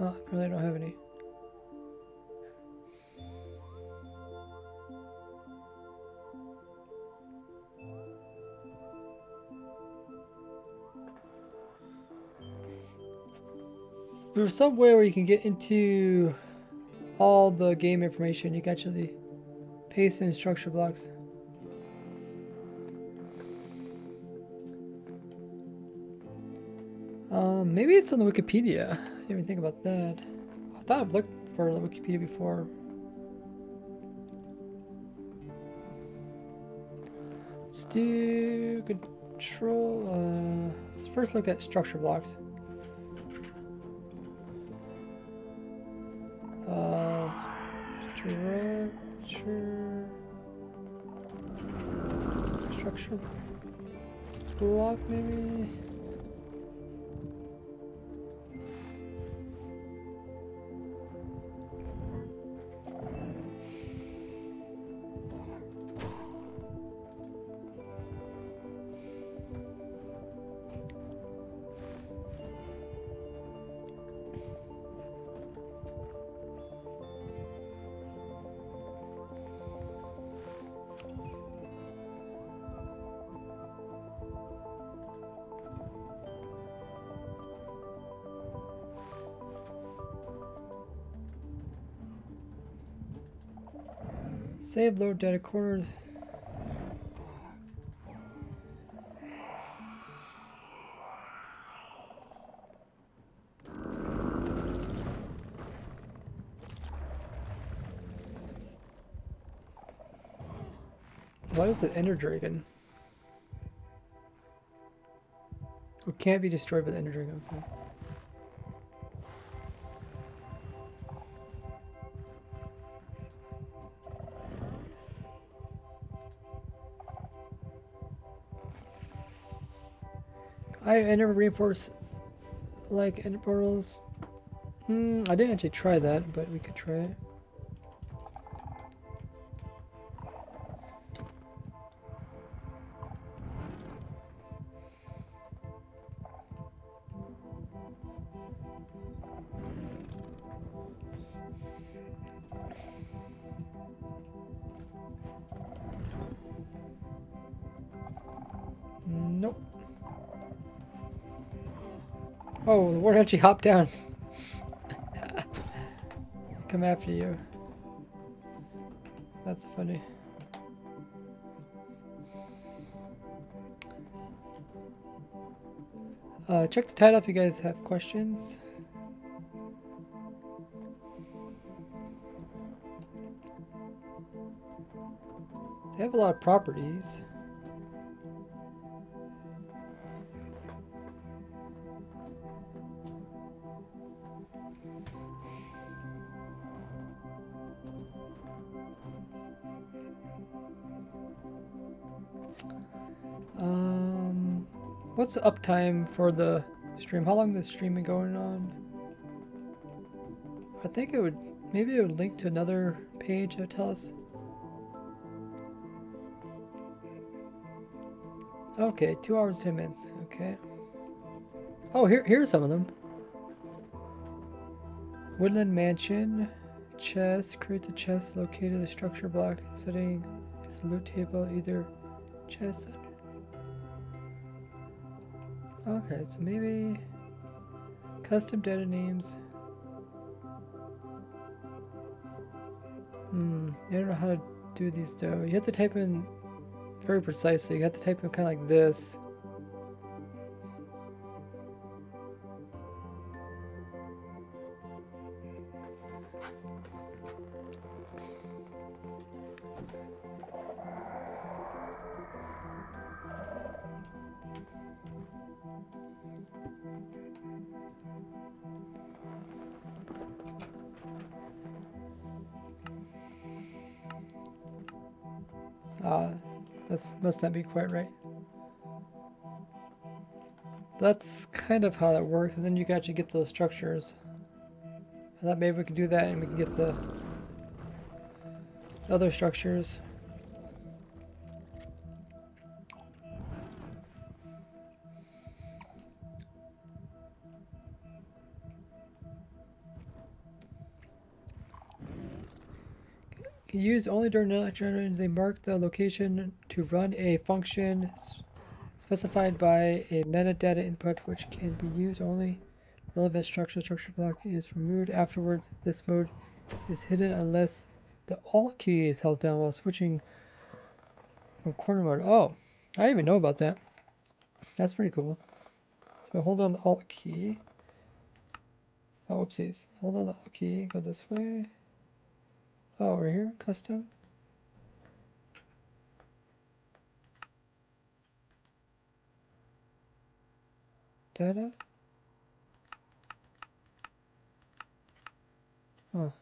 S1: Oh, I really don't have any. There's some way where you can get into all the game information. You can actually paste in structure blocks. Maybe it's on the Wikipedia. I didn't even think about that. I thought I've looked for the Wikipedia before. Let's do control. Let's first look at structure blocks. Structure. structure block maybe? Save load data corners. What is it? Ender Dragon. It can't be destroyed by the Ender Dragon. Okay. I never reinforce like ender portals. I didn't actually try that, but we could try it. Nope. Oh, the warden actually hopped down. Come after you. That's funny. Check the title if you guys have questions. They have a lot of properties. What's the uptime for the stream? How long is the stream been going on? I think it would, maybe it would link to another page that would tell us. Okay, 2 hours, 10 minutes. Okay. Oh, here's some of them. Woodland Mansion. Chest. Creates a chest located in the structure block. Setting its loot table either chest. Okay, so maybe custom data names. I don't know how to do these though. You have to type in very precisely. You have to type in kind of like this. That must not be quite right. That's kind of how that works, and then you can actually get those structures. I thought maybe we could do that and we can get the other structures. Can use only during electronics. They mark the location to run a function specified by a metadata input, which can be used only. Relevant structure block is removed afterwards. This mode is hidden unless the Alt key is held down while switching from corner mode. Oh, I didn't even know about that. That's pretty cool. So hold on the Alt key. Oh, oopsies. Hold on the Alt key. Go this way. Oh, we're here. Custom. Data. Oh.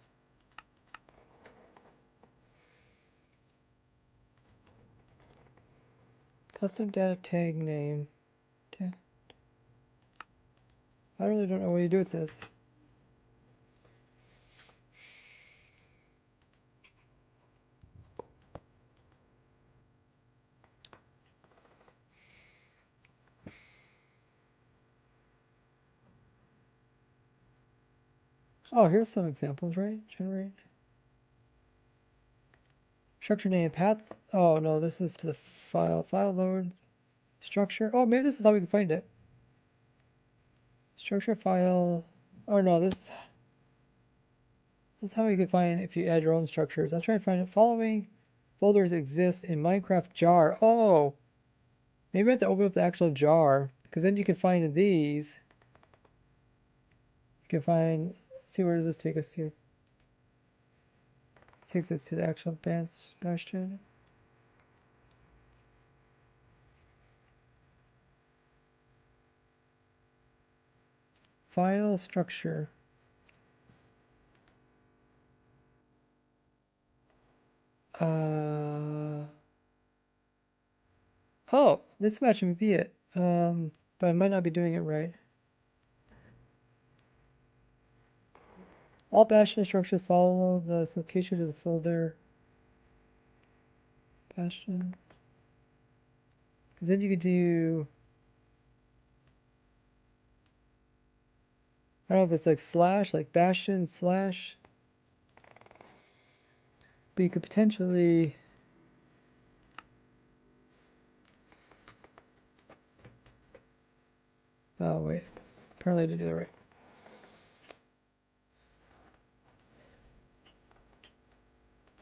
S1: Custom data tag name. I really don't know what you do with this. Oh, here's some examples, right? Generate. Structure name, path. Oh no, this is to the file. File loads. Structure. Oh, maybe this is how we can find it. Structure file. Oh no, this is how you can find if you add your own structures. I'm trying to find it. Following folders exist in Minecraft jar. Oh, maybe I have to open up the actual jar because then you can find these. You can find. See, where does this take us to? It takes us to the actual bastion. File structure. Oh, this match may be it. But I might not be doing it right. All bastion structures follow the location of the folder. Bastion. Because then you could do. I don't know if it's like slash, like bastion slash. But you could potentially. Oh, wait. Apparently I didn't do that right.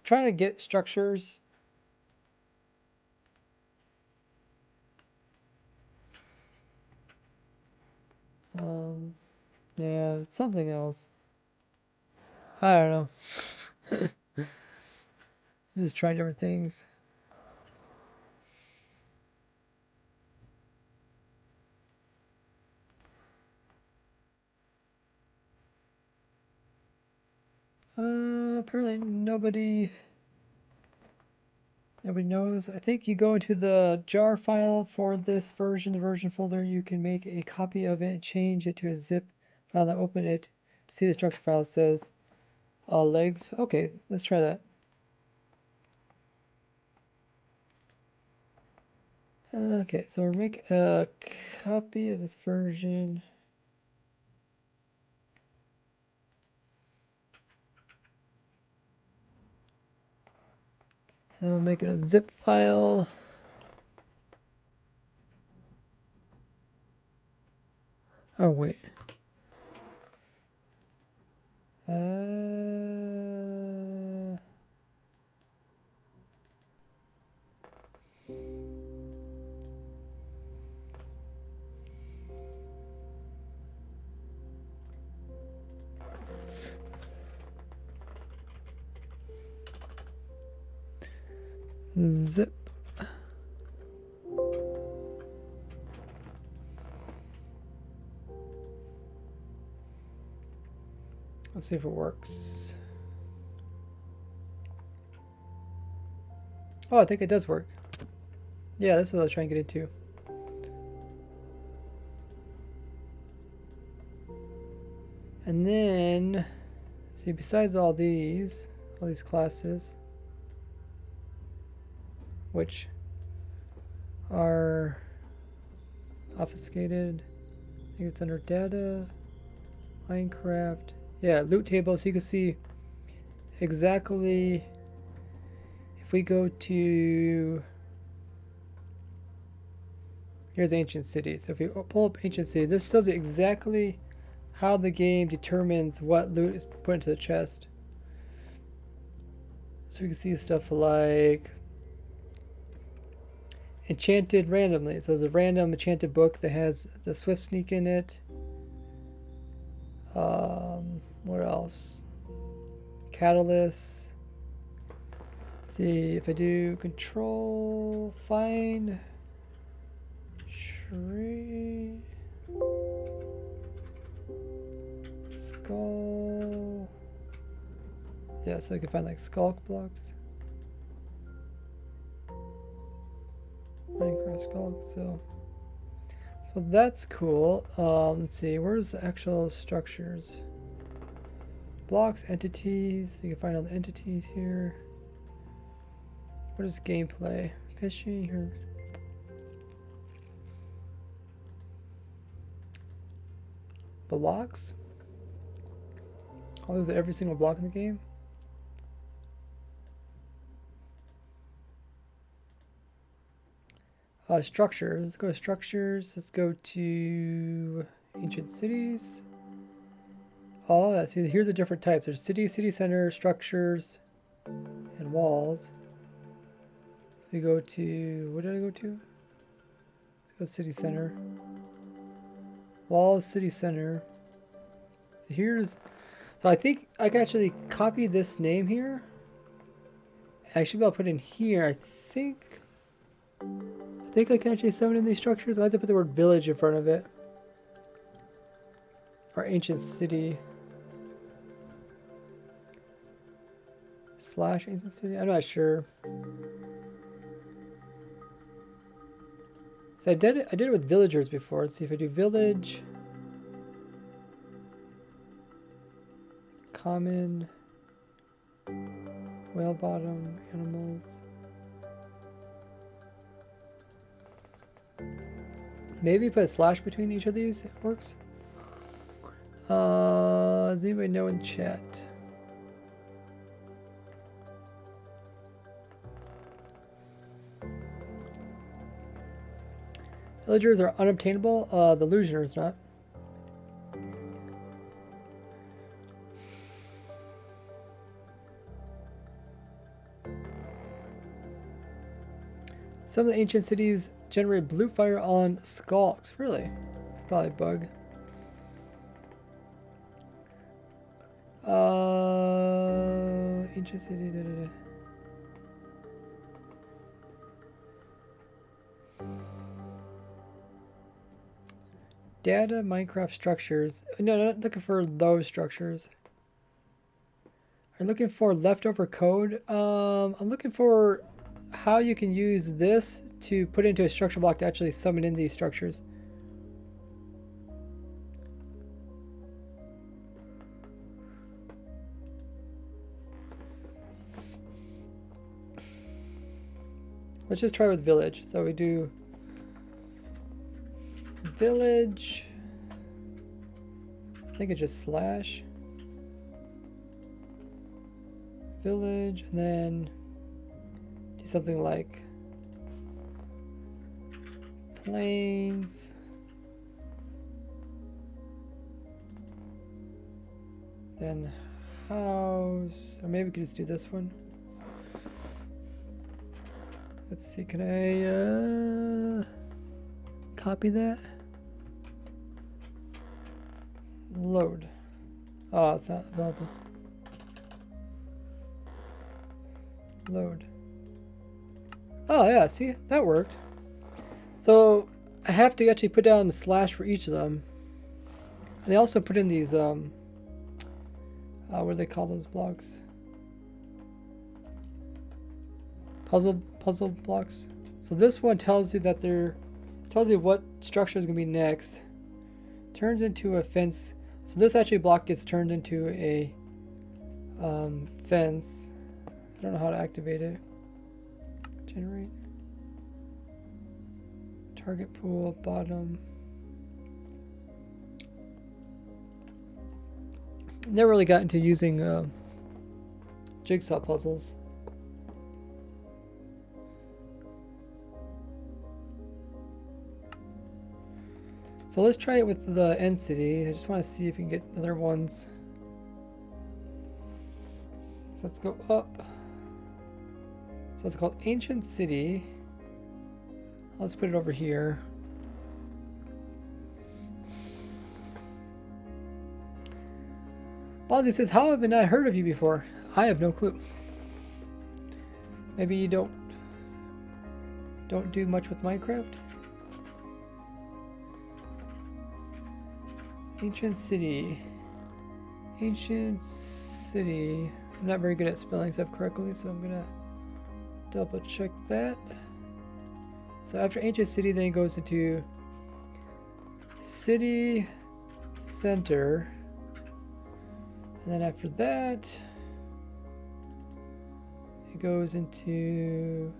S1: Trying to get structures. Yeah, it's something else. I don't know. Just trying different things. Apparently nobody knows. I think you go into the jar file for this version, the version folder. You can make a copy of it and change it to a zip file and open it. See the structure file says legs. Okay, let's try that. Okay, so we'll make a copy of this version. And we'll make it a zip file. Oh, wait. Zip. Let's see if it works. Oh, I think it does work. Yeah, that's what I was trying to get into. And then, see, besides all these classes, which are obfuscated, I think it's under data, Minecraft. Yeah, loot table, so you can see exactly, if we go to, here's Ancient City. So if we pull up Ancient City, this tells you exactly how the game determines what loot is put into the chest. So we can see stuff like enchanted randomly. So there's a random enchanted book that has the Swift Sneak in it. What else? Catalyst. See if I do control find tree skull. Yeah, so I can find like skulk blocks. Minecraft skull. So that's cool. Let's see. Where's the actual structures? Blocks, entities. You can find all the entities here. What is gameplay? Fishing here. Blocks. Oh, there's every single block in the game. Structures. Let's go to structures. Let's go to ancient cities. Oh, let's see. Here's the different types. There's city, city center, structures, and walls. So we go to, what did I go to? Let's go to city center. Walls, city center. So here's, so I think I can actually copy this name here. I should be able to put in here. I think I can actually summon in these structures. I have to put the word village in front of it. Or ancient city. / ancient city. I'm not sure. So I did it with villagers before. Let's see if I do village. Common. Whale bottom. Animals. Maybe put a / between each of these. It works. Does anybody know in chat? Villagers are unobtainable. The illusioner's not. Some of the ancient cities generate blue fire on skulks. Really? It's probably a bug. Ancient city. Data Minecraft structures. No, not looking for those structures. I'm looking for leftover code. I'm looking for how you can use this to put into a structure block to actually summon in these structures. Let's just try with village. So we do village. I think it's just / village, and then do something like plains. Then house, or maybe we could just do this one. Let's see, can I copy that? Load. Oh, it's not available. Load. Oh yeah, see, that worked. So I have to actually put down the / for each of them. And they also put in these what do they call those blocks? Puzzle blocks. So this one tells you that tells you what structure is gonna be next. Turns into a fence. So this actually block gets turned into a fence. I don't know how to activate it. Generate. Target pool, bottom. Never really got into using jigsaw puzzles. So let's try it with the end city. I just want to see if we can get other ones. Let's go up. So it's called Ancient City. Let's put it over here. Bozzy says, how have I not heard of you before? I have no clue. Maybe you don't do much with Minecraft? Ancient City. Ancient City. I'm not very good at spelling stuff correctly, so I'm gonna double check that. So after ancient city, then it goes into city center. And then after that, it goes into,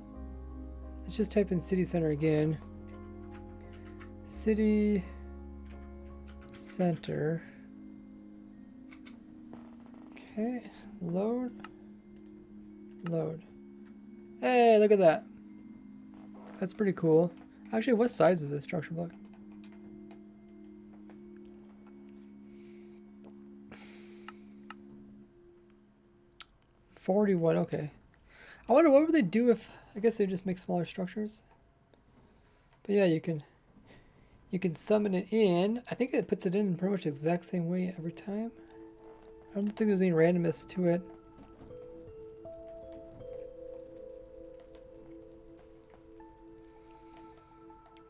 S1: let's just type in city center again. City center. Okay, load. Load. Hey, look at that. That's pretty cool. Actually, what size is this structure block? $41, okay. I wonder what would they do if, I guess they just make smaller structures. But yeah, you can summon it in. I think it puts it in pretty much the exact same way every time. I don't think there's any randomness to it.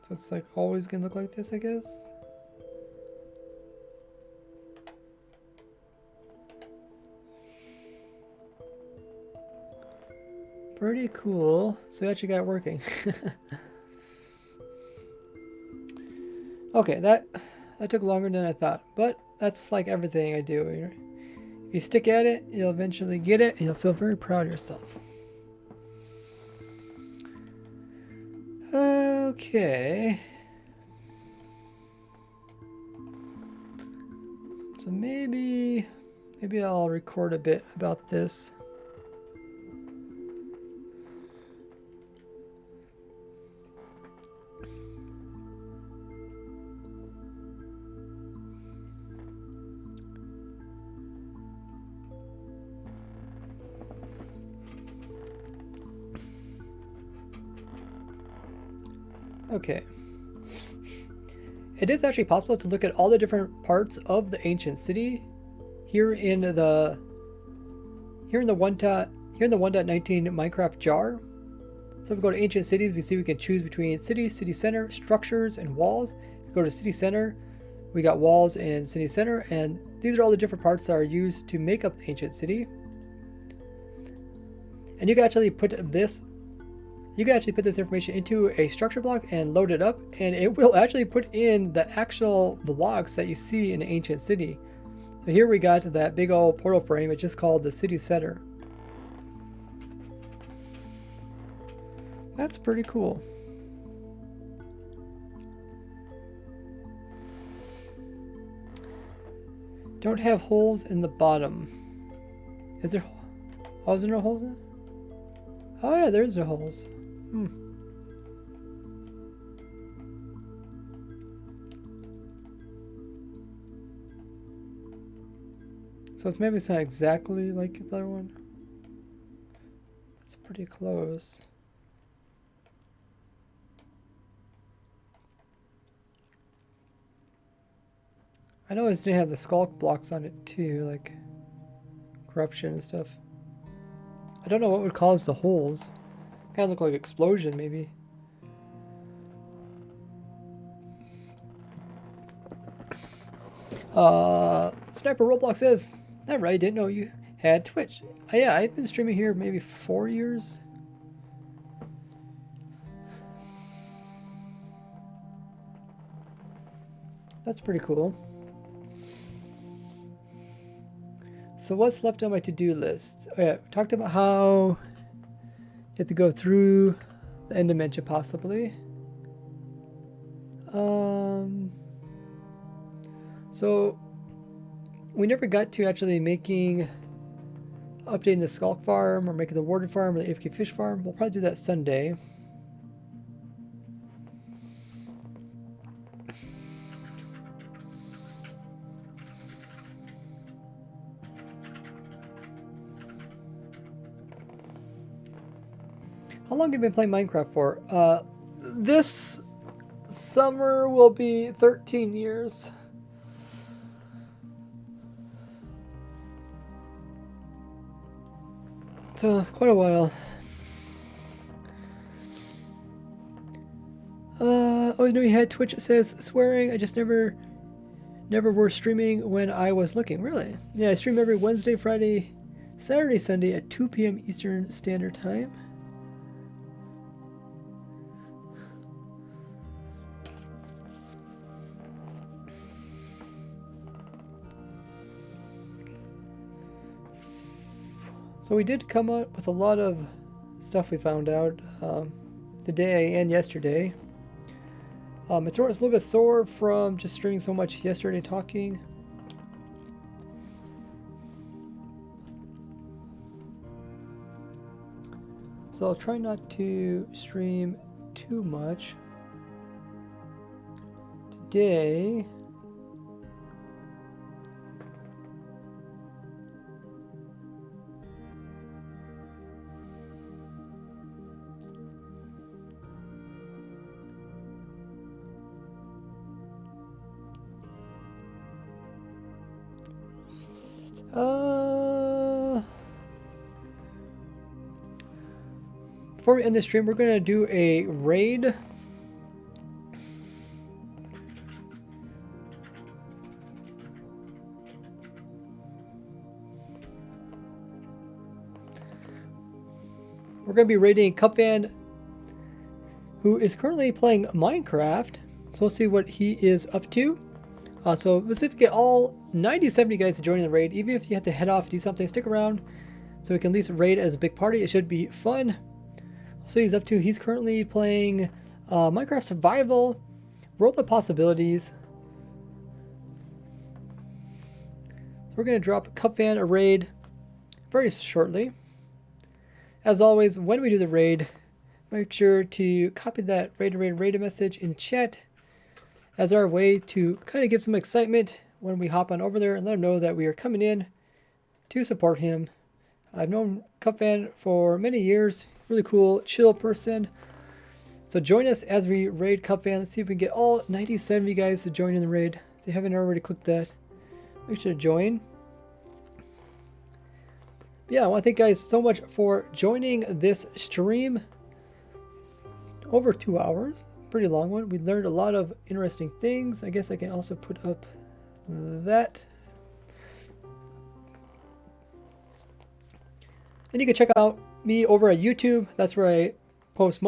S1: So it's like always gonna look like this, I guess. Pretty cool. So we actually got it working. Okay, that took longer than I thought, but that's like everything I do. If you stick at it, you'll eventually get it, and you'll feel very proud of yourself. Okay. So maybe I'll record a bit about this. Okay. It is actually possible to look at all the different parts of the ancient city here in the 1.19 Minecraft jar. So if we go to ancient cities, we see we can choose between city, city center, structures, and walls. If we go to city center, we got walls and city center, and these are all the different parts that are used to make up the ancient city. And you can actually put this information into a structure block and load it up, and it will actually put in the actual blocks that you see in the ancient city. So here we got that big old portal frame. It's just called the city center. That's pretty cool. Don't have holes in the bottom. Is there? Oh, is there no holes in it? Oh yeah, there's no holes. So it's maybe it's not exactly like the other one. It's pretty close. I know it's gonna have the skulk blocks on it too, like corruption and stuff. I don't know what would cause the holes. Kind of look like explosion, maybe. Sniper Roblox says, "That right? Didn't know you had Twitch." Yeah, I've been streaming here maybe 4 years. That's pretty cool. So what's left on my to-do list? Oh yeah, talked about how you have to go through the end dimension possibly. So we never got to actually updating the Skulk farm or making the Warden farm or the AFK fish farm. We'll probably do that Sunday. How long have you been playing Minecraft for? This summer will be 13 years. So, quite a while. Always knew you had Twitch. It says swearing. I just never were streaming when I was looking. Really? Yeah, I stream every Wednesday, Friday, Saturday, Sunday at 2 p.m. Eastern Standard Time. So we did come up with a lot of stuff we found out today and yesterday. My throat is a little bit sore from just streaming so much yesterday talking. So I'll try not to stream too much today. Before we end the stream, we're going to do a raid. We're going to be raiding Cupvan, who is currently playing Minecraft. So we'll see what he is up to. So let's see if we get all 97 guys to join in the raid. Even if you have to head off and do something, stick around so we can at least raid as a big party. It should be fun. So he's up to, he's currently playing Minecraft Survival, World of Possibilities. So we're going to drop Cupvan a raid very shortly. As always, when we do the raid, make sure to copy that raid message in chat as our way to kind of give some excitement when we hop on over there and let him know that we are coming in to support him. I've known Cupvan for many years. Really cool, chill person. So join us as we raid Cupvan. Let's see if we can get all 97 of you guys to join in the raid. If you haven't already clicked that, make sure to join. Yeah, I want to thank you guys so much for joining this stream. Over 2 hours. Pretty long one. We learned a lot of interesting things. I guess I can also put up that. And you can check out me over at YouTube. That's where I post most